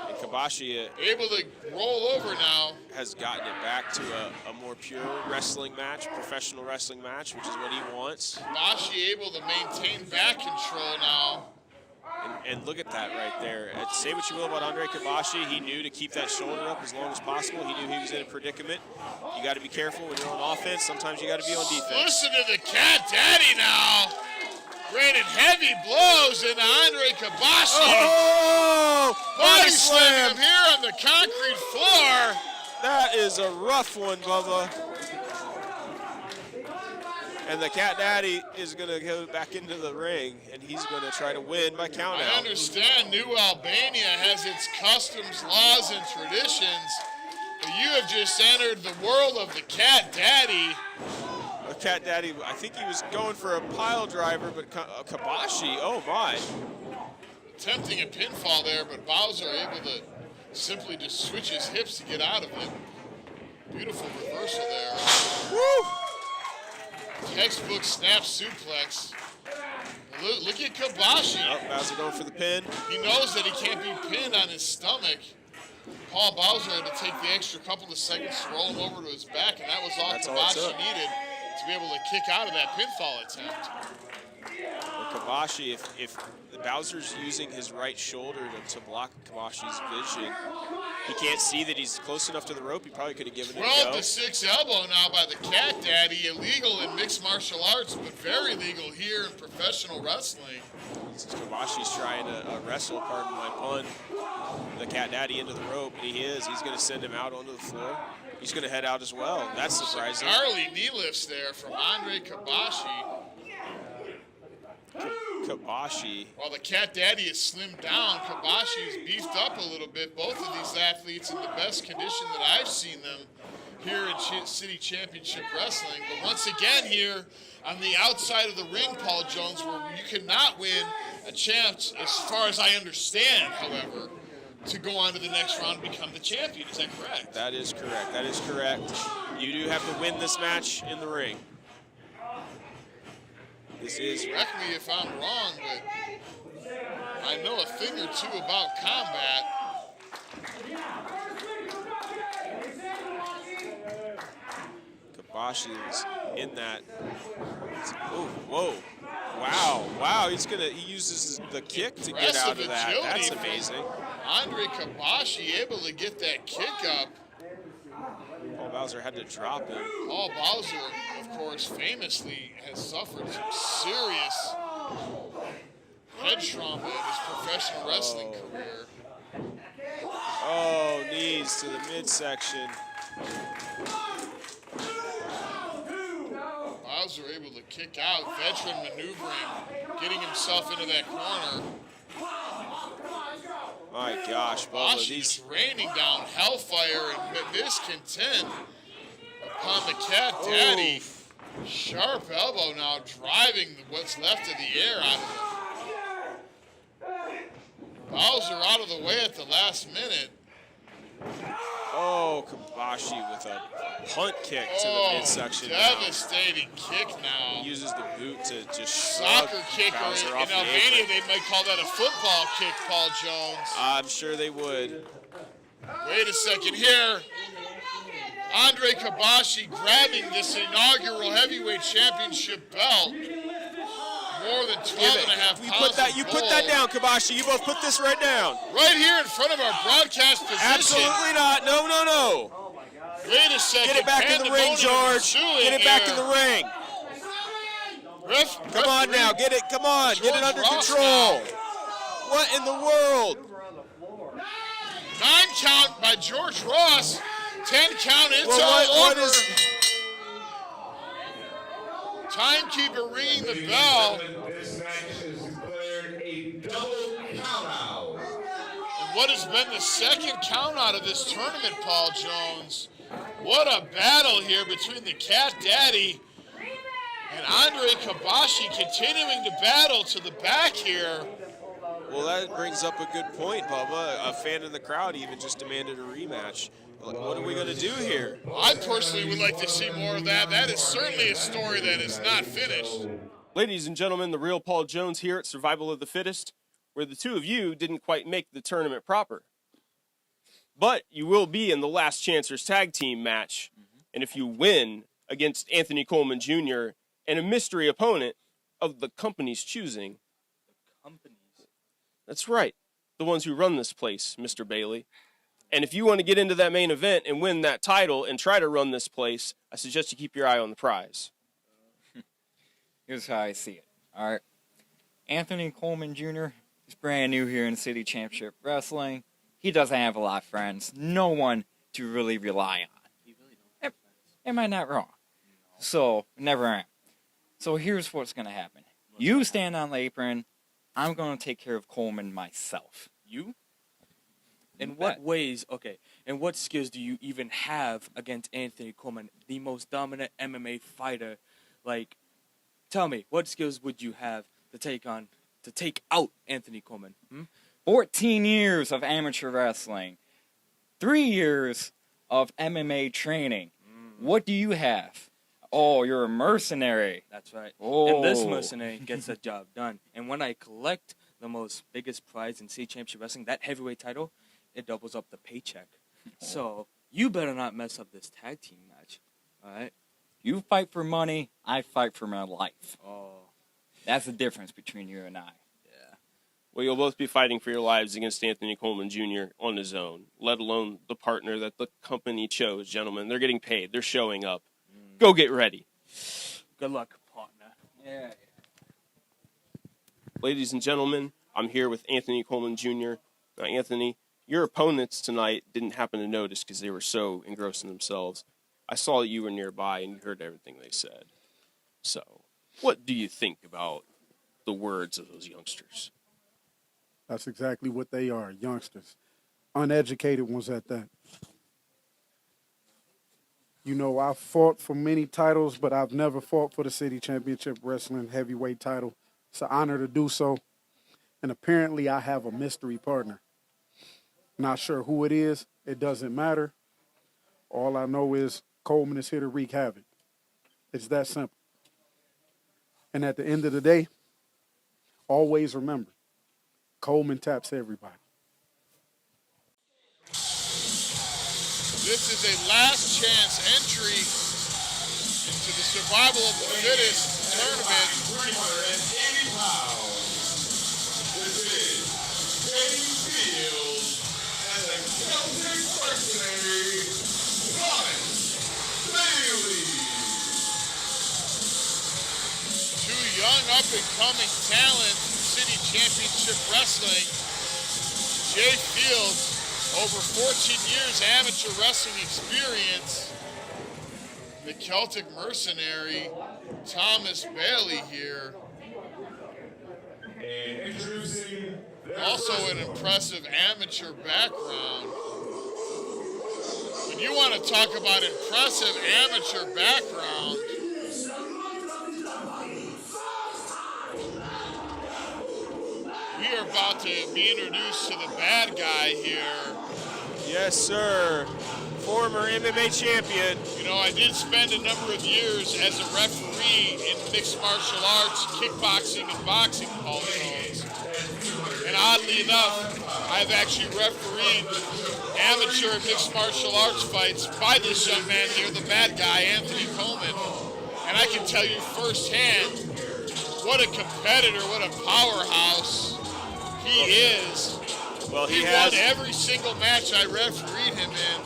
And Kabashi able to roll over now. Has gotten it back to a more pure wrestling match, professional wrestling match, which is what he wants. Kabashi able to maintain back control now. And look at that right there. Say what you will about Andre Kabashi, he knew to keep that shoulder up as long as possible. He knew he was in a predicament. You got to be careful when you're on offense. Sometimes you got to be on defense. Listen to the Cat Daddy now. Raining heavy blows into Andre Kabashi. Oh! Body slam him here on the concrete floor. That is a rough one, Bubba. And the Cat Daddy is going to go back into the ring, and he's going to try to win by count out. I understand New Albania has its customs, laws, and traditions, but you have just entered the world of the Cat Daddy. The Cat Daddy, I think he was going for a pile driver, but Kabashi, oh my. Attempting a pinfall there, but Bowser able to simply just switch his hips to get out of it. Beautiful reversal there. Woo! Textbook snap suplex. Look at Kabashi. Oh, Bowser going for the pin. He knows that he can't be pinned on his stomach. Paul Bowser had to take the extra couple of seconds to roll him over to his back, and that was all Kabashi needed to be able to kick out of that pinfall attempt. Well, Kabashi, if Bowser's using his right shoulder to block Kabashi's vision, he can't see that he's close enough to the rope. He probably could have given it a go. 12-6 elbow now by the Cat Daddy. Illegal in mixed martial arts, but very legal here in professional wrestling. Since Kabashi's trying to wrestle, pardon my pun, the Cat Daddy into the rope, and he is. He's going to send him out onto the floor. He's going to head out as well. That's surprising. Some gnarly knee lifts there from Andre Kabashi. Kabashi. While the Cat Daddy is slimmed down, Kabashi's beefed up a little bit. Both of these athletes in the best condition that I've seen them here in City Championship Wrestling. But once again here on the outside of the ring, Paul Jones, where you cannot win a chance, as far as I understand, however, to go on to the next round and become the champion. Is that correct? That is correct. That is correct. You do have to win this match in the ring. This is... Correct me if I'm wrong, but I know a thing or two about combat. Kabashi is in that. Oh, whoa. Wow. Wow. He uses the kick to get out of that. That's amazing. Andre Kabashi able to get that kick up. Paul Bowser had to drop him. Paul Bowser, of course, famously has suffered some serious head trauma in his professional wrestling career. Oh, knees to the midsection. Bowser Bowser able to kick out. Veteran maneuvering, getting himself into that corner. My gosh, Bubba, Kabashi these just raining down hellfire and discontent upon the Cat Daddy. Sharp elbow now driving what's left of the air out of it. Bowser out of the way at the last minute. Oh, Kabashi with a punt kick to the midsection. Devastating kick now. He uses the boot to just Soccer shrug kick, or Bowser in off the Albania apron. they might call that a football kick, Paul Jones. I'm sure they would. Wait a second here. Andre Kabashi grabbing this inaugural heavyweight championship belt. More than 12 and a half pounds. You put that down, Kabashi. You both put this right down. Right here in front of our broadcast position. Absolutely not. No, no, no. Wait a second. Get it back in the ring, George. Get it back in the ring. Come on now. Get it. Come on. Get it under control. What in the world? 9 count by George Ross. 10 count. It's Well, all over. Timekeeper ringing the bell. This match is declared a double countout. And what has been the second count out of this tournament, Paul Jones? What a battle here between the Cat Daddy and Andre Kabashi, continuing to battle to the back here. Well, that brings up a good point, Bubba. A fan in the crowd even just demanded a rematch. What are we going to do here? I personally would like to see more of that. That is certainly a story that is not finished. Ladies and gentlemen, the real Paul Jones here at Survival of the Fittest, where the two of you didn't quite make the tournament proper. But you will be in the Last Chancers tag team match. And if you win against Anthony Coleman Jr. and a mystery opponent of the company's choosing. That's right. The ones who run this place, Mr. Bailey. And if you want to get into that main event and win that title and try to run this place, I suggest you keep your eye on the prize. Here's how I see it. All right. Anthony Coleman Jr. is brand new here in City Championship Wrestling. He doesn't have a lot of friends. No one to really rely on. Am I not wrong? So, never am. So here's what's going to happen. You stand on the apron. I'm going to take care of Coleman myself. You? In what ways, okay, and what skills do you even have against Anthony Coleman, the most dominant MMA fighter? Like, tell me, what skills would you have to take out Anthony Coleman? 14 years of amateur wrestling. 3 years of MMA training. What do you have? Oh, you're a mercenary. That's right. Oh. And this mercenary gets the job done. And when I collect the most biggest prize in City Championship Wrestling, that heavyweight title, it doubles up the paycheck. So you better not mess up this tag team match. All right? You fight for money, I fight for my life. Oh. That's the difference between you and I. Yeah. Well, you'll both be fighting for your lives against Anthony Coleman Jr. on his own, let alone the partner that the company chose, gentlemen. They're getting paid. They're showing up. Go get ready. Good luck, partner. Yeah. Ladies and gentlemen, I'm here with Anthony Coleman Jr. Now, Anthony, your opponents tonight didn't happen to notice because they were so engrossed in themselves. I saw that you were nearby and you heard everything they said. So, what do you think about the words of those youngsters? That's exactly what they are, youngsters. Uneducated ones at that. You know, I've fought for many titles, but I've never fought for the City Championship Wrestling heavyweight title. It's an honor to do so. And apparently I have a mystery partner. Not sure who it is. It doesn't matter. All I know is Coleman is here to wreak havoc. It's that simple. And at the end of the day, always remember, Coleman taps everybody. This is a last chance entry into the Survival of the Fittest tournament. 380 pounds. This is James Fields and the Celtic mercenary, Bailey. Two young up-and-coming talent in City Championship Wrestling. Jay Fields, over 14 years amateur wrestling experience. the Celtic mercenary, Thomas Bailey here. And introducing Also an impressive amateur background. When you want to talk about impressive amateur background, we are about to be introduced to the bad guy here. Yes, sir. Former MMA champion. You know, I did spend a number of years as a referee in mixed martial arts, kickboxing, and boxing, Paul Jones. And oddly enough, I've actually refereed amateur mixed martial arts fights by this young man here, the bad guy, Anthony Coleman. And I can tell you firsthand what a competitor, what a powerhouse he is. Well, he won every single match I refereed him in.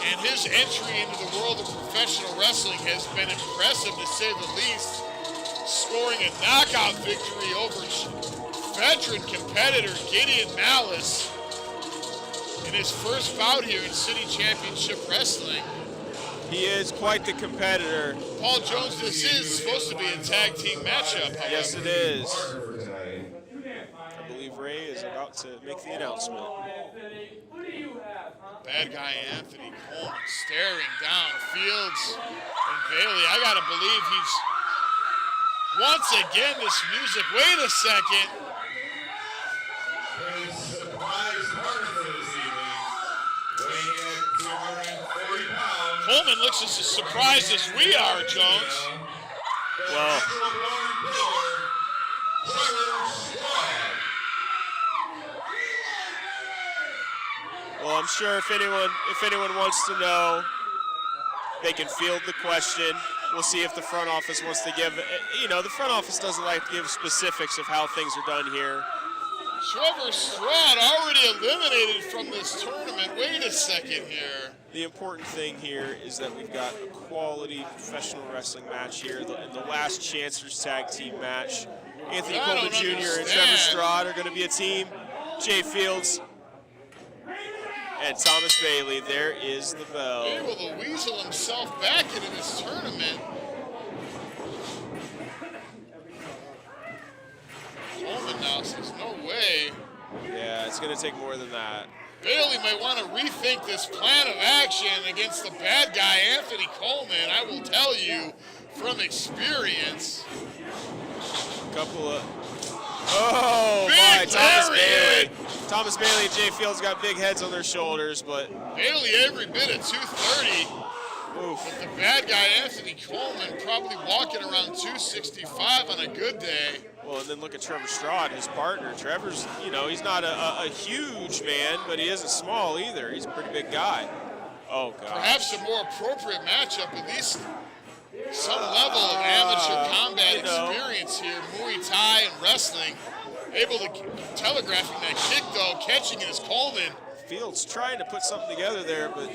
And his entry into the world of professional wrestling has been impressive, to say the least, scoring a knockout victory over veteran competitor Gideon Malice in his first bout here in City Championship Wrestling. He is quite the competitor. Paul Jones, this is supposed to be a tag team matchup, however. Yes, it is. I believe Ray is about to make the announcement. Bad guy Anthony Coleman staring down Fields and Bailey. I gotta believe he's once again this music. Wait a second. Coleman looks as surprised as we are, Jones. Well, I'm sure if anyone wants to know, they can field the question. We'll see if the front office wants to give, the front office doesn't like to give specifics of how things are done here. Trevor Straud already eliminated from this tournament. Wait a second here. The important thing here is that we've got a quality professional wrestling match here, and the last Chancers tag team match. Anthony Coleman Jr. and Trevor Straud are going to be a team. Jay Fields and Thomas Bailey. There is the bell. Able to weasel himself back into this tournament. Coleman now says, no way. Yeah, it's going to take more than that. Bailey might want to rethink this plan of action against the bad guy, Anthony Coleman. I will tell you from experience. Couple of... Oh, my, Thomas Bailey. Thomas Bailey and Jay Fields got big heads on their shoulders, but... Bailey every bit of 230. Oof. But the bad guy, Anthony Coleman, probably walking around 265 on a good day. Well, and then look at Trevor Straud, his partner. Trevor's, he's not a huge man, but he isn't small either. He's a pretty big guy. Oh, God. Perhaps a more appropriate matchup, at least some level of amateur combat experience here. Muay Thai and wrestling. Able to telegraphing that kick, though. Catching it is Coleman. Fields trying to put something together there, but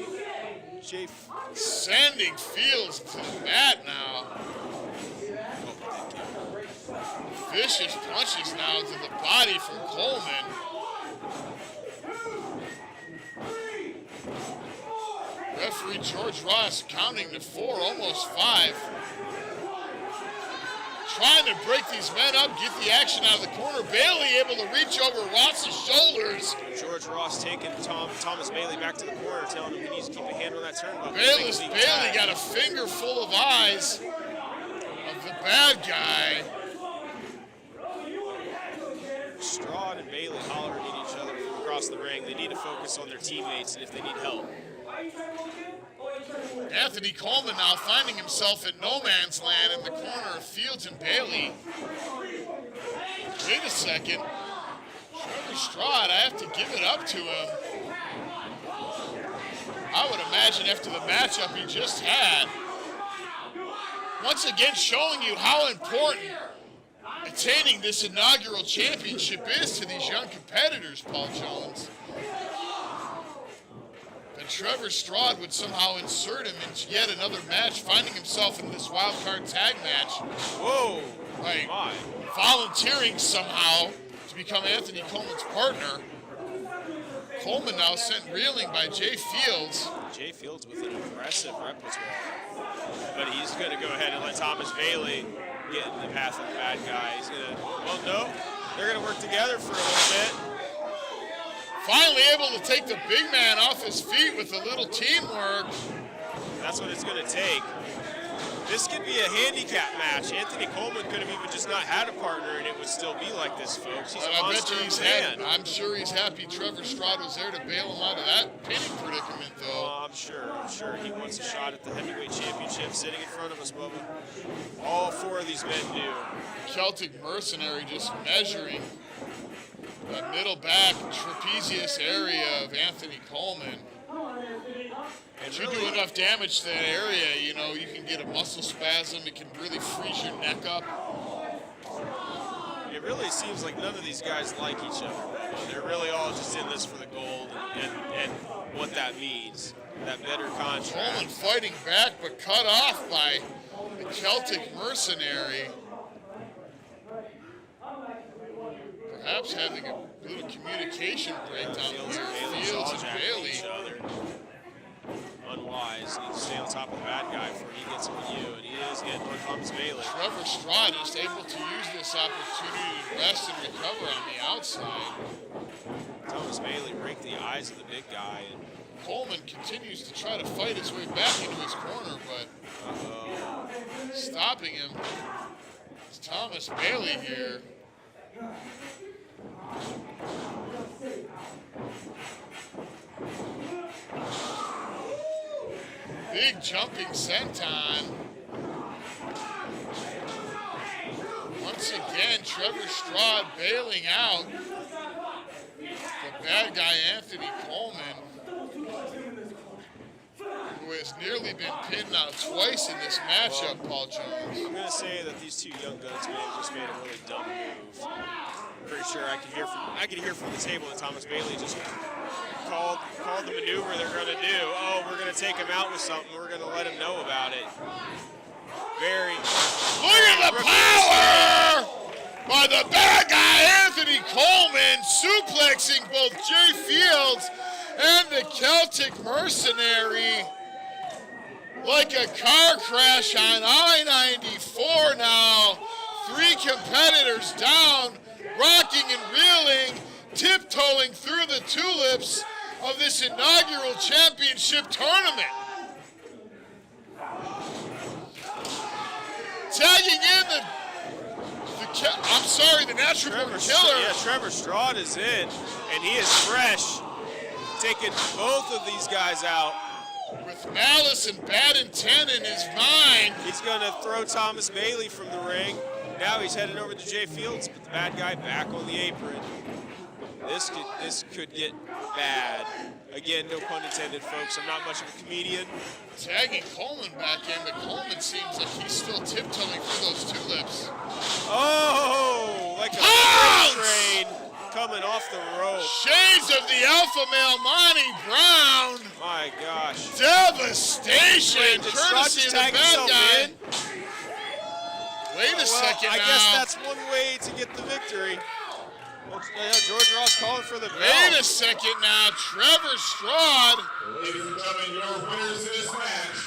Jay... Sending Fields to the mat now. Vicious punches now to the body from Coleman. Referee George Ross counting to 4, almost 5. Trying to break these men up, get the action out of the corner. Bailey able to reach over Ross's shoulders. George Ross taking Thomas Bailey back to the corner, telling him he needs to keep a hand on that turnbuckle. Bailey got a finger full of eyes of the bad guy. Straud and Bailey hollering at each other from across the ring. They need to focus on their teammates and if they need help. Anthony Coleman now finding himself in no man's land in the corner of Fields and Bailey. Wait a second. Trevor Straud, I have to give it up to him. I would imagine after the matchup he just had. Once again showing you how important attaining this inaugural championship is to these young competitors, Paul Jones. That Trevor Straud would somehow insert him in yet another match, finding himself in this wild card tag match. Whoa! Like, volunteering somehow to become Anthony Coleman's partner. Coleman now sent reeling by Jay Fields. Jay Fields with an impressive repertoire. But he's going to go ahead and let Thomas Bailey get in the path of the bad guy. He's going to, well, no, they're going to work together for a little bit. Finally able to take the big man off his feet with a little teamwork. That's what it's going to take. This could be a handicap match. Anthony Coleman could have even just not had a partner, and it would still be like this, folks. He's a monster of a man. I'm sure he's happy Trevor Straud was there to bail him out of that pinning predicament, though. Oh, I'm sure. He wants a shot at the heavyweight championship sitting in front of us, Bubba. All four of these men do. Celtic Mercenary just measuring the middle back trapezius area of Anthony Coleman. If you do enough damage to that area, you know, you can get a muscle spasm. It can really freeze your neck up. It really seems like none of these guys like each other. They're really all just in this for the gold and what that means. That better contract. Coleman fighting back, but cut off by the Celtic Mercenary. Perhaps having a little communication breakdown here. Fields and Bailey. Unwise. He needs to stay on top of the bad guy before he gets on you, and he is getting on Thomas Bailey. Trevor Straud is able to use this opportunity to rest and recover on the outside. Thomas Bailey raked the eyes of the big guy. And Coleman continues to try to fight his way back into his corner, but stopping him is Thomas Bailey here. Big jumping senton. Once again, Trevor Straud bailing out the bad guy Anthony Coleman, who has nearly been pinned now twice in this matchup, Paul Jones. I'm going to say that these two young guns may have just made a really dumb move. I'm pretty sure I can hear from the table that Thomas Bailey just called the maneuver they're going to do. Oh, we're going to take him out with something. We're going to let him know about it. Look at the power by the bad guy Anthony Coleman, suplexing both Jay Fields and the Celtic Mercenary like a car crash on I-94 now. Three competitors down, rocking and reeling, tiptoeing through the tulips of this inaugural championship tournament. Tagging in the natural born killer. Yeah, Trevor Straud is in, and he is fresh, taking both of these guys out. With malice and bad intent in his mind. He's going to throw Thomas Bailey from the ring. Now he's headed over to Jay Fields, but the bad guy back on the apron. This could get bad. Again, no pun intended, folks. I'm not much of a comedian. Tagging Coleman back in, but Coleman seems like he's still tiptoeing through those tulips. Oh, like a freight train coming off the rope. Shades of the alpha male Monty Brown. My gosh. Devastation, courtesy of the bad guy. Wait a second now. I guess that's one way to get the victory. George Ross calling for the bell. Wait a second now, Trevor Straud. Ladies and gentlemen, your winners in this match,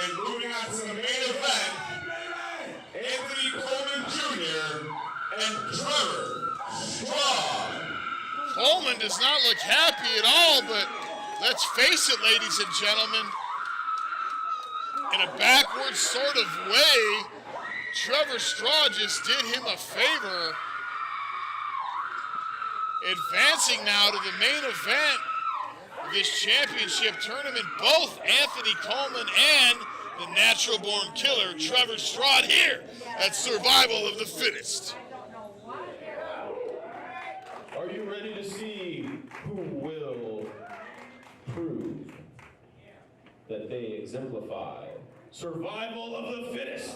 and moving on to the main event, Anthony Coleman Jr. and Trevor Straud. Coleman does not look happy at all, but let's face it, ladies and gentlemen, in a backwards sort of way, Trevor Straud just did him a favor. Advancing now to the main event of this championship tournament, both Anthony Coleman and the natural-born killer, Trevor Straud, here at Survival of the Fittest. Are you ready to see who will prove that they exemplify survival of the fittest?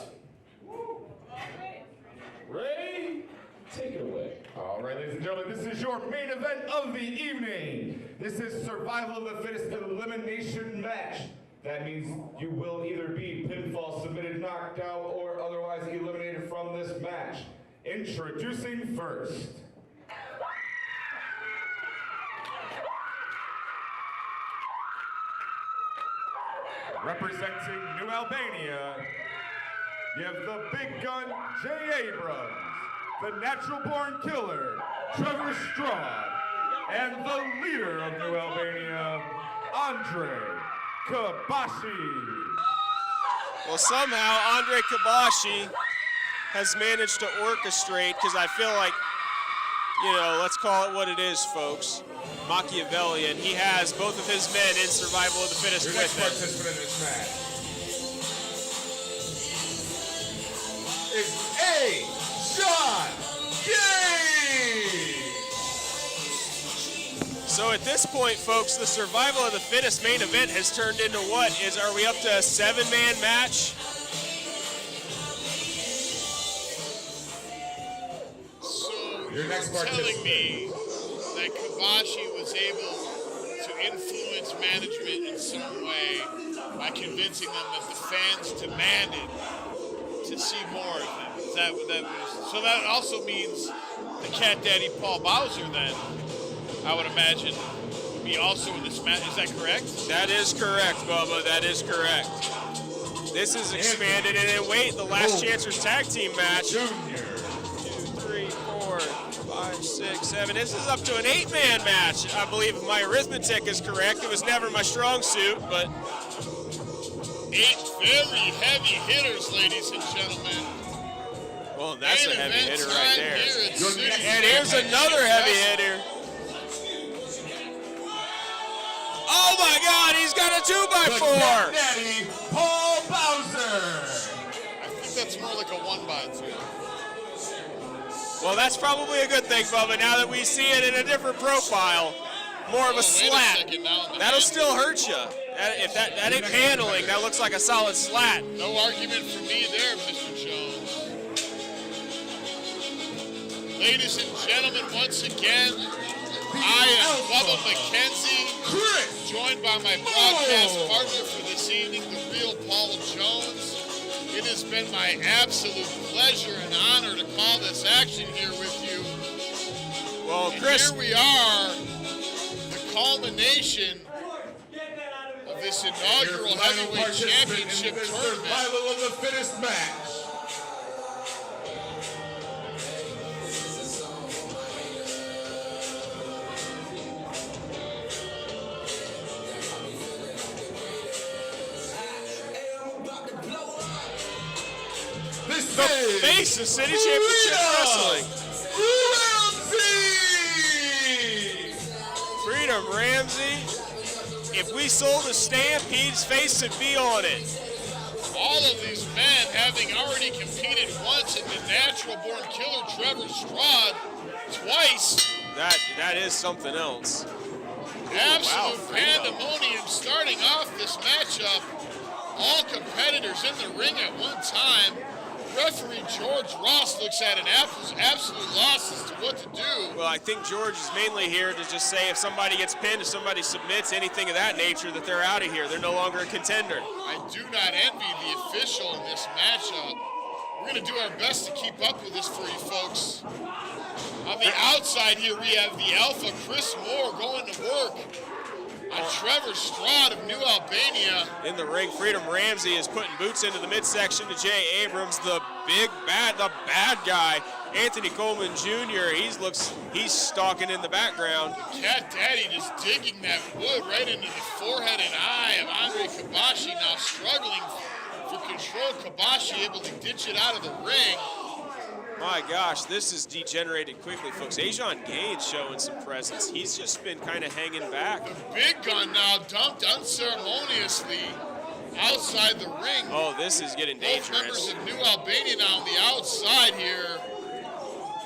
Ray, take it away. All right, ladies and gentlemen, this is your main event of the evening. This is Survival of the Fittest elimination match. That means you will either be pinfall, submitted, knocked out, or otherwise eliminated from this match. Introducing first, Representing New Albania, you have the big gun, Jay Abrams, the natural-born killer, Trevor Straud, and the leader of New Albania, Andre Kabashi. Well, somehow Andre Kabashi has managed to orchestrate, because I feel like, let's call it what it is, folks. Machiavellian. He has both of his men in survival of the fittest Your with next him. participant in this match is A. So at this point, folks, the survival of the fittest main event has turned into what? Are we up to a 7-man match? So Your next you're telling participant. me that Kabashi was able to influence management in some way by convincing them that the fans demanded to see more of him. Is that what that was? So that also means the Cat Daddy Paul Bowser then, I would imagine, would be also in this match. Is that correct? That is correct, Bubba. That is correct. This is expanded, and then wait, the Last Chancers tag team match. 2, 3, 4, 5, 6, 7. This is up to an 8-man match. I believe if my arithmetic is correct. It was never my strong suit, but 8 very heavy hitters, ladies and gentlemen. well, that's a heavy hitter right time there. here at City And here's another heavy hitter. Oh my God, he's got a 2x4. Daddy Paul Bowser. I think that's more like a 1x2. Well, that's probably a good thing, Bubba, now that we see it in a different profile. More of a slat. That'll still hurt you. If that ain't paneling, that looks like a solid slat. No argument for me there, Mr. Jones. Ladies and gentlemen, once again, I am Bubba Mackenzie, joined by my broadcast partner for this evening, the real Paul Jones. It has been my absolute pleasure and honor to call this action here with you. Well, and Chris, here we are, the culmination of this inaugural heavyweight championship tournament. Survival of the fittest match. the face of City Championship Wrestling. Freedom Ramsey. If we sold a stamp, his face would be on it. All of these men having already competed once in the natural-born killer Trevor Straud twice. That is something else. Absolute pandemonium starting off this matchup. All competitors in the ring at one time. Referee George Ross looks at an absolute loss as to what to do. Well, I think George is mainly here to just say if somebody gets pinned, if somebody submits, anything of that nature, that they're out of here. They're no longer a contender. I do not envy the official in this matchup. We're going to do our best to keep up with this for you folks. On the outside here, we have the Alpha Chris Moore going to work on Trevor Straud of New Albania. In the ring, Freedom Ramsey is putting boots into the midsection to Jay Abrams, the bad guy. Anthony Coleman Jr., he's stalking in the background. Cat Daddy just digging that wood right into the forehead and eye of Andre Kabashi, now struggling for control. Kabashi able to ditch it out of the ring. My gosh, this has degenerated quickly, folks. Ajon Gaines showing some presence. He's just been kind of hanging back. The big gun now dumped unceremoniously outside the ring. Oh, this is getting dangerous. Both members of New Albania now on the outside here.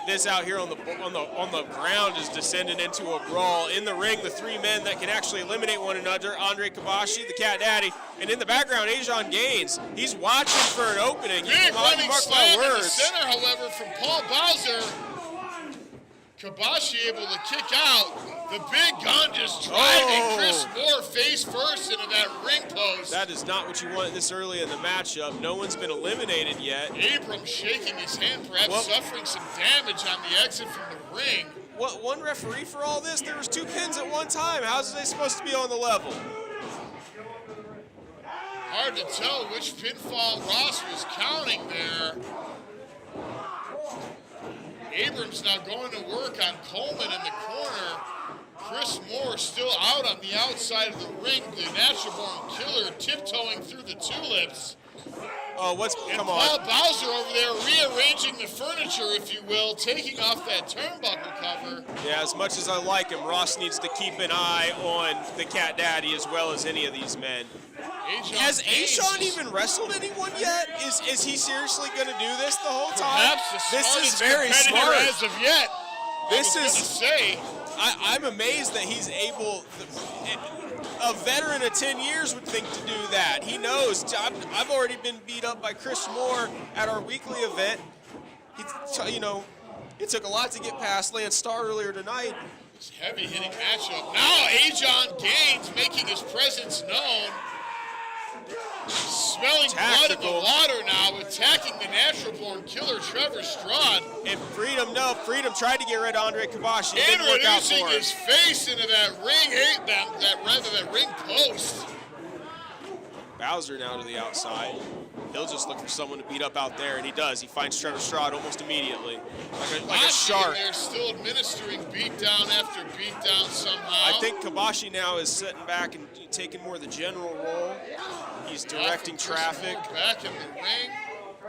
This out here on the ground is descending into a brawl. In the ring, the three men that can actually eliminate one another, Andre Kabashi, the Cat Daddy, and in the background, Ajon Gaines. He's watching for an opening. Big running mark slam my in the words. center, however, from Paul Bowser. Kabashi able to kick out. The big gun just driving Chris Moore face first into that ring post. That is not what you want this early in the matchup. No one's been eliminated yet. Abrams shaking his hand, perhaps suffering some damage on the exit from the ring. What, one referee for all this? There was two pins at one time. How's they supposed to be on the level? Hard to tell which pinfall Ross was counting there. Abrams now going to work on Coleman in the corner. Chris Moore still out on the outside of the ring. The Natural Born Killer tiptoeing through the tulips. Oh, and come Paul on. Bowser over there rearranging the furniture, if you will, taking off that turnbuckle cover. Yeah, as much as I like him, Ross needs to keep an eye on the Cat Daddy as well as any of these men. Has Ashawn even wrestled anyone yet? Is he seriously going to do this the whole time? Perhaps the This is smartest very competitor smart. as of yet. I'm amazed that he's able. A veteran of 10 years would think to do that. He knows. I've already been beat up by Chris Moore at our weekly event. It took a lot to get past Lance Starr earlier tonight. It's heavy hitting matchup. Now Ajon Gaines making his presence known. Smelling blood in the water now, attacking the Natural Born Killer, Trevor Straud. And Freedom tried to get rid of Andre Kabashi. It didn't work out for Introducing him. his face into that ring post. Bowser now to the outside. He'll just look for someone to beat up out there, and he does. He finds Trevor Straud almost immediately, like a shark. They're still administering beatdown after beatdown somehow. I think Kabashi now is sitting back and taking more of the general role. He's directing traffic. Back in the ring.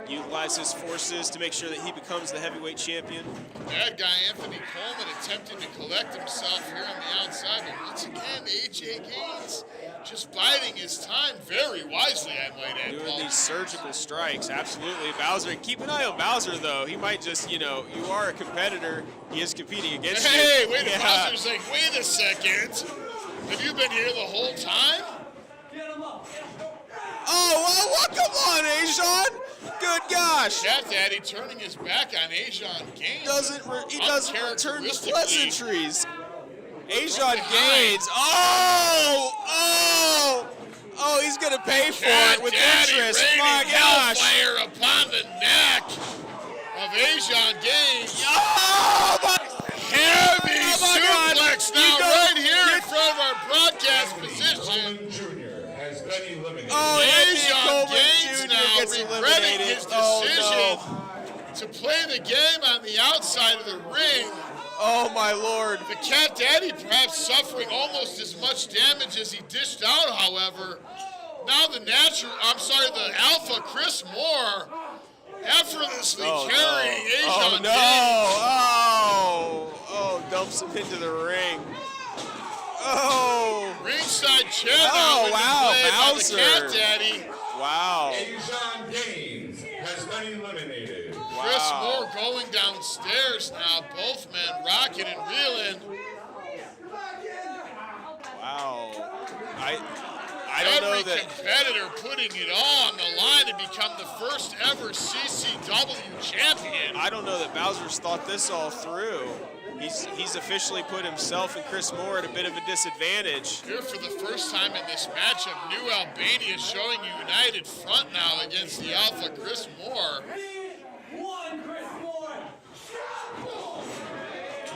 Utilize his forces to make sure that he becomes the heavyweight champion. Bad guy Anthony Coleman attempting to collect himself here on the outside, but once again, AJ Gaines just biding his time very wisely, I might add. Doing these surgical strikes, absolutely. Bowser, keep an eye on Bowser, though. He might just, you are a competitor. He is competing against you. Hey, wait a minute. Bowser's like, wait a second. Have you been here the whole time? Oh, come on, Ashawn. Good gosh. Cat Daddy turning his back on Ajon Gaines. He doesn't return the pleasantries. Ajon Gaines. Oh, he's going to pay for it with interest. My gosh. Fire upon the neck of Ajon Gaines. Oh, my Heavy suplex now right here in front of our broadcast position. Oh, Ajon Gaines Jr. now gets regretting eliminated. his decision to play the game on the outside of the ring. Oh, my Lord. The Cat Daddy perhaps suffering almost as much damage as he dished out, however. Now the Alpha Chris Moore effortlessly carrying Ajon Gaines. Oh, dumps him into the ring. Oh. Ringside chair now Bowser. By the Cat Daddy. Wow. Ajon Gaines has been eliminated. Chris Moore going downstairs now. Both men rocking and reeling. Wow. I don't know that. Every competitor putting it all on the line to become the first ever CCW champion. I don't know that Bowser's thought this all through. He's officially put himself and Chris Moore at a bit of a disadvantage. Here for the first time in this matchup, New Albania showing a united front now against the Alpha Chris Moore.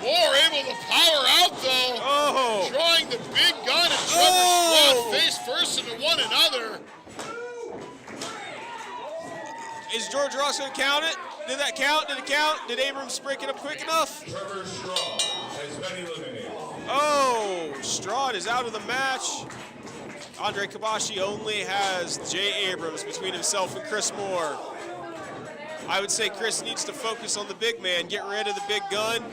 Moore able to power out though, drawing the big gun and Trevor Straud face first into one another. Is George Ross going to count it? Did that count? Did it count? Did Abrams break it up quick enough? Trevor Straud has been eliminated. Oh, Straud is out of the match. Andre Kabashi only has Jay Abrams between himself and Chris Moore. I would say Chris needs to focus on the big man, get rid of the big gun.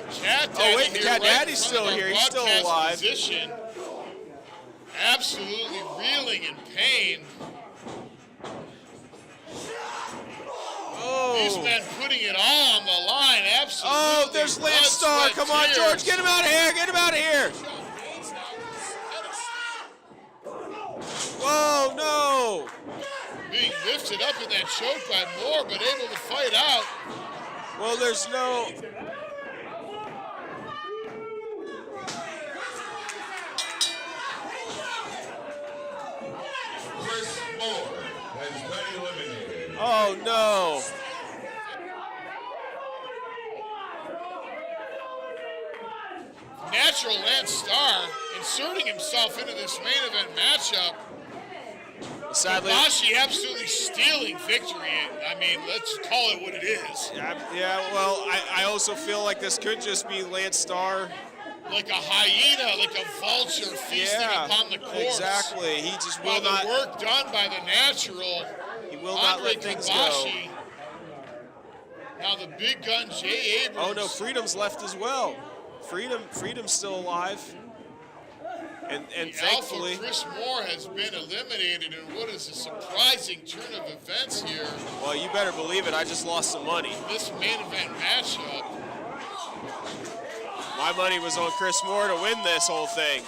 Oh wait, the Cat Daddy's still here. He's still alive. Position. Absolutely reeling in pain. Oh. These men putting it all on the line. Absolutely. Oh, there's Lance Starr. Come on, George. Get him out of here. Get him out of here. Oh, no. Being lifted up in that choke by Moore, but able to fight out. Well, there's no... Chris Moore has been eliminated. Oh, no. Natural Lance Starr inserting himself into this main event matchup. Sadly, Kabashi absolutely stealing victory. I mean, let's call it what it is. Yeah, well, I also feel like this could just be Lance Starr. Like a hyena, like a vulture feasting upon the corpse. Exactly. He just will While not. the work done by the natural, He will not let things go. Kabashi. Now the big gun, Jay Abrams. Oh no, Freedom's left as well. Freedom's still alive. And thankfully, Alpha Chris Moore has been eliminated in what is a surprising turn of events here. Well, you better believe it. I just lost some money. This main event matchup. My money was on Chris Moore to win this whole thing.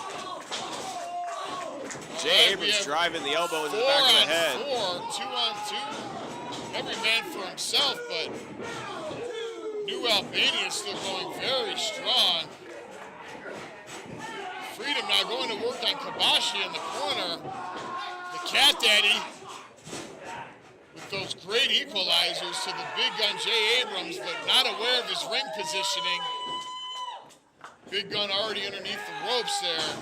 Jay Abrams driving the elbow into the back of the head. 4 on 2. Every man for himself, but New Albania is still going very strong. Freedom now going to work on Kabashi in the corner. The Cat Daddy with those great equalizers to the big gun Jay Abrams, but not aware of his ring positioning. Big gun already underneath the ropes there.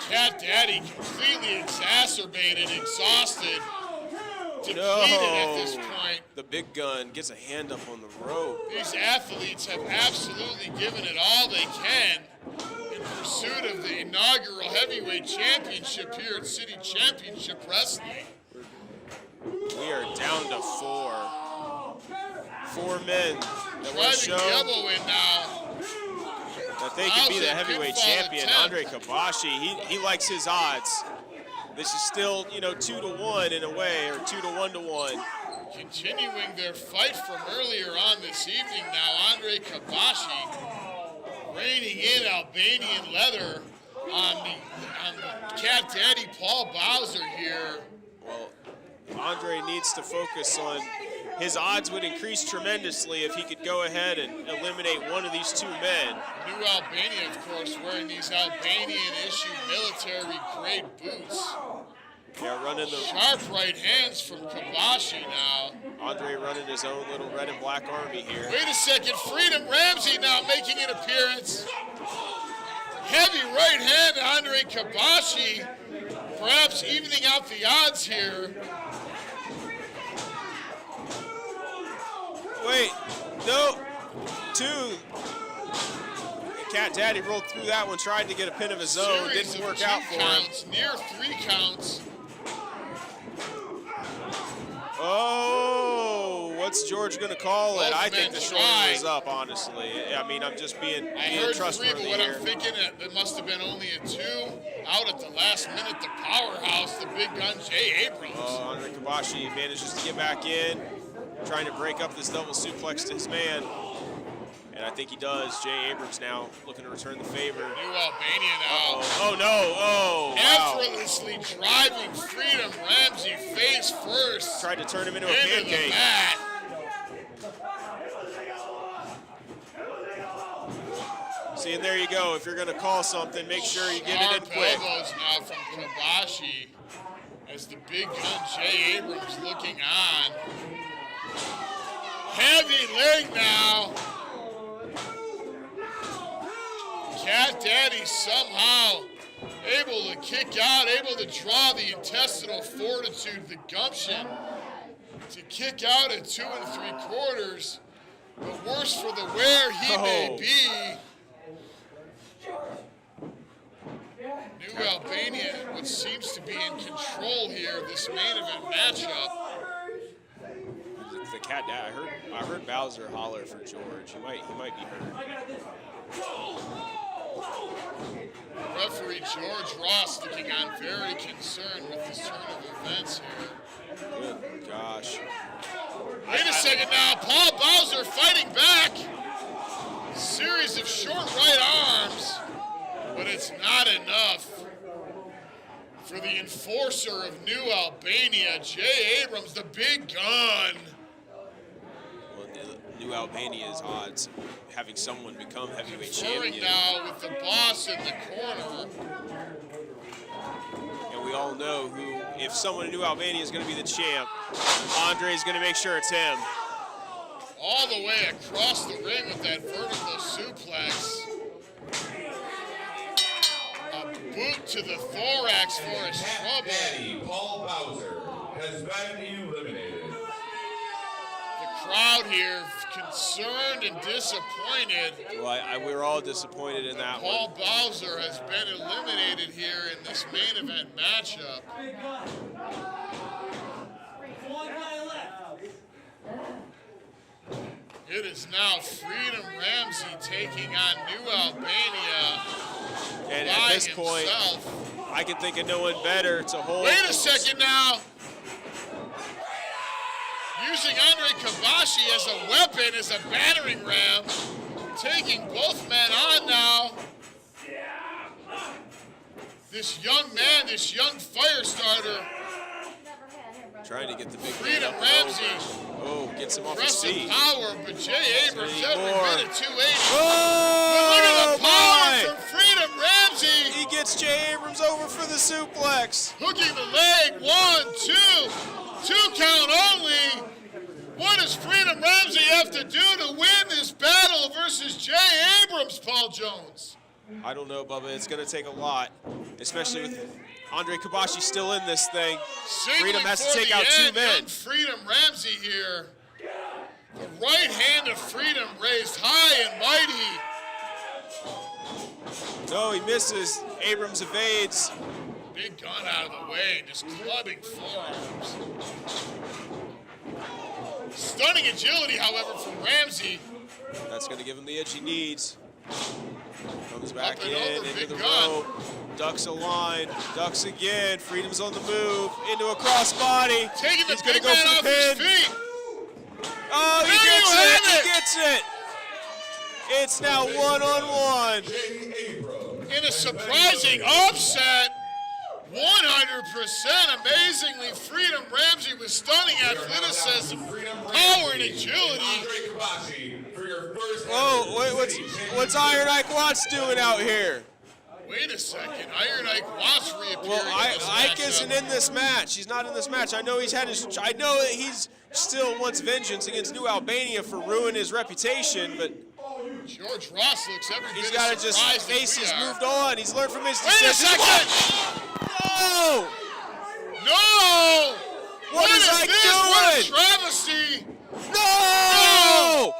Cat Daddy completely exacerbated, exhausted, depleted at this point. The big gun gets a hand up on the rope. These athletes have absolutely given it all they can in pursuit of the inaugural heavyweight championship here at City Championship Wrestling. We are down to 4. 4 men that will Driving show the elbow in now. that they can be the heavyweight champion. Andre Kabashi, he likes his odds. This is still, 2-1 in a way, or 2 to 1 to 1. Continuing their fight from earlier on this evening now, Andre Kabashi reigning in Albanian leather on the Cat Daddy Paul Bowser here. Well, Andre needs to focus on his odds would increase tremendously if he could go ahead and eliminate one of these 2 men. New Albania, of course, wearing these Albanian-issued military-grade boots. Yeah, running the sharp right hands from Kabashi now. Andre running his own little red and black army here. Wait a second, Freedom Ramsey now making an appearance. Heavy right hand to Andre Kabashi, perhaps evening out the odds here. Wait, no, 2. Cat Daddy rolled through that one, tried to get a pin of his own. Didn't work out for him. Near 3 counts. Oh, what's George going to call it? I think the shoulder was up, honestly. I mean, I'm just being trustworthy but what here. I'm thinking, it must have been only a 2. Out at the last minute, the powerhouse, the big gun, Jay Abrams. Oh, Andre Kabashi manages to get back in, trying to break up this double suplex to his man. And I think he does. Jay Abrams now looking to return the favor. New Albania now. Oh, no. Oh, wow. Effortlessly driving Freedom Ramsey face first. Tried to turn him into a pancake. The mat. See, and there you go. If you're going to call something, make sure you get it in quick. Elbows now from Kabashi as the big gun Jay Abrams looking on. Heavy leg now. Cat Daddy somehow able to kick out, able to draw the intestinal fortitude, the gumption to kick out at 2 3/4. But worse for the wear he may be. New Albania, what seems to be in control here of this main event matchup. The Cat Daddy, I heard Bowser holler for George. He might be hurt. Referee George Ross looking on very concerned with this turn of events here. Good gosh. Wait a second now, Paul Bowser fighting back. Series of short right arms, but it's not enough for the enforcer of New Albania, Jay Abrams, the big gun. Well, New Albania's odds of having someone become heavyweight Conferring champion. now with the boss in the corner. And we all know who, if someone in New Albania is going to be the champ, Andre's going to make sure it's him. All the way across the ring with that vertical suplex. A boot to the thorax for his trouble. Daddy Paul Bowser has been eliminated. The crowd here concerned and disappointed. Well, we're all disappointed in that Paul one. Bowser has been eliminated here in this main event matchup. It is now Freedom Ramsey taking on New Albania. And by at this point, himself. I can think of no one better to hold. Wait a second now. Using Andre Kabashi as a weapon, as a battering ram. Taking both men on now. This young man, this young fire starter. Trying to get the big Freedom man up. Ramsey. Oh, gets him off his Impressive feet. power, but Jay Abrams every more. bit of 280. Oh, but look at the power my. from Freedom Ramsey. He gets Jay Abrams over for the suplex. Hooking the leg, 1, 2. 2 count only. What does Freedom Ramsey have to do to win this battle versus Jay Abrams, Paul Jones? I don't know, Bubba. It's going to take a lot, especially with Andre Kabashi still in this thing. Freedom has to take out 2 men. Young Freedom Ramsey here. The right hand of Freedom raised high and mighty. No, he misses. Abrams evades. Big gun out of the way, just clubbing forearms. Stunning agility, however, from Ramsey. That's going to give him the edge he needs. Comes back Up and in, over, into big the gun. rope. Ducks a line, ducks again. Freedom's on the move, into a crossbody. Taking the He's going to big go man for off the his pin. feet. Oh, he There gets you it, have he gets it. It's now 1-on-1. In a surprising upset, 100%. Amazingly, Freedom Ramsey with stunning athleticism, power, and agility. Oh, what's Iron Ike Watts doing out here? Wait a second, Iron Ike Watts reappearing. Well, in this Ike matchup. isn't in this match. He's not in this match. I know he's had his. I know that he's still wants vengeance against New Albania for ruining his reputation, but George Ross looks every he's bit got to as just surprised face as we he's are. moved on. He's learned from his Wait a decisions. second! No! No! What is Ike this? doing? What a travesty! No!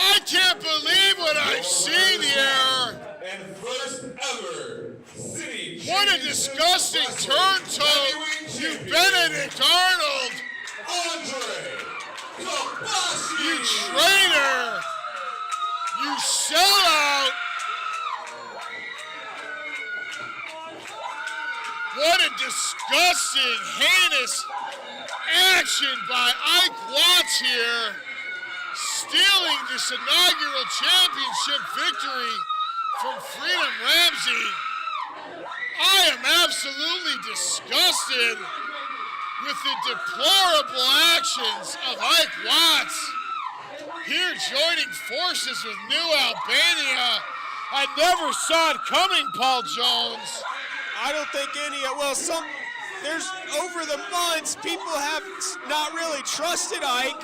I can't believe what I've seen here. And first ever city What a disgusting turn-toe, you Benedict Arnold! Andre Kabashi! You traitor! You sellout! What a disgusting, heinous action by Ike Watts here, stealing this inaugural championship victory from Freedom Ramsey. I am absolutely disgusted with the deplorable actions of Ike Watts. Here joining forces with New Albania. I never saw it coming, Paul Jones. I don't think there's over the months, people have not really trusted Ike,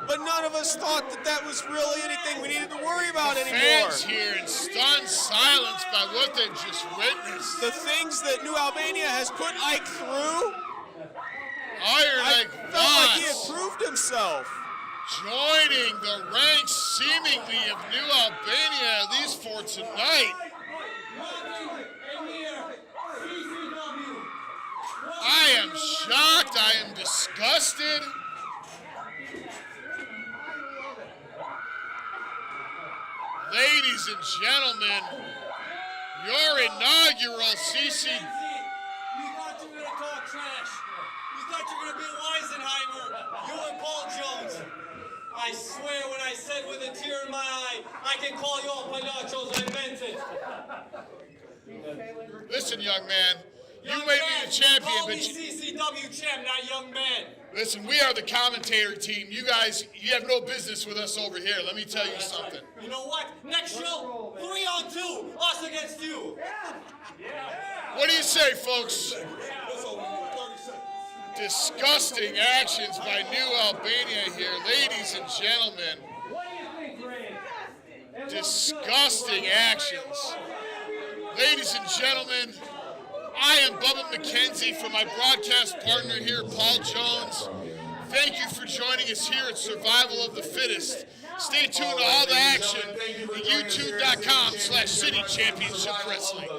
but none of us thought that was really anything we needed to worry about anymore. Fans here in stunned silence by what they've just witnessed. The things that New Albania has put Ike through, Ike felt like he had Watts proved himself. joining the ranks seemingly of New Albania, at least for tonight. I am shocked. I am disgusted. Ladies and gentlemen, your inaugural CC. You thought you were gonna talk trash. You thought you were gonna be Weisenheimer. You and Paul Jones. I swear when I said with a tear in my eye, I can call you all palachos, I meant it. Listen, young man, you Young may man, be the champion, call me but CCW champ, not young man. listen, we are the commentator team. You guys, you have no business with us over here. Let me tell you something. You know what? Next show, 3-on-2, us against you. What do you say, folks? Disgusting actions by New Albania here, ladies and gentlemen. What do you think, Ray? disgusting actions. Ladies and gentlemen, I am Bubba Mackenzie from my broadcast partner here, Paul Jones. Thank you for joining us here at Survival of the Fittest. Stay tuned to all the action at youtube.com/City Championship Wrestling.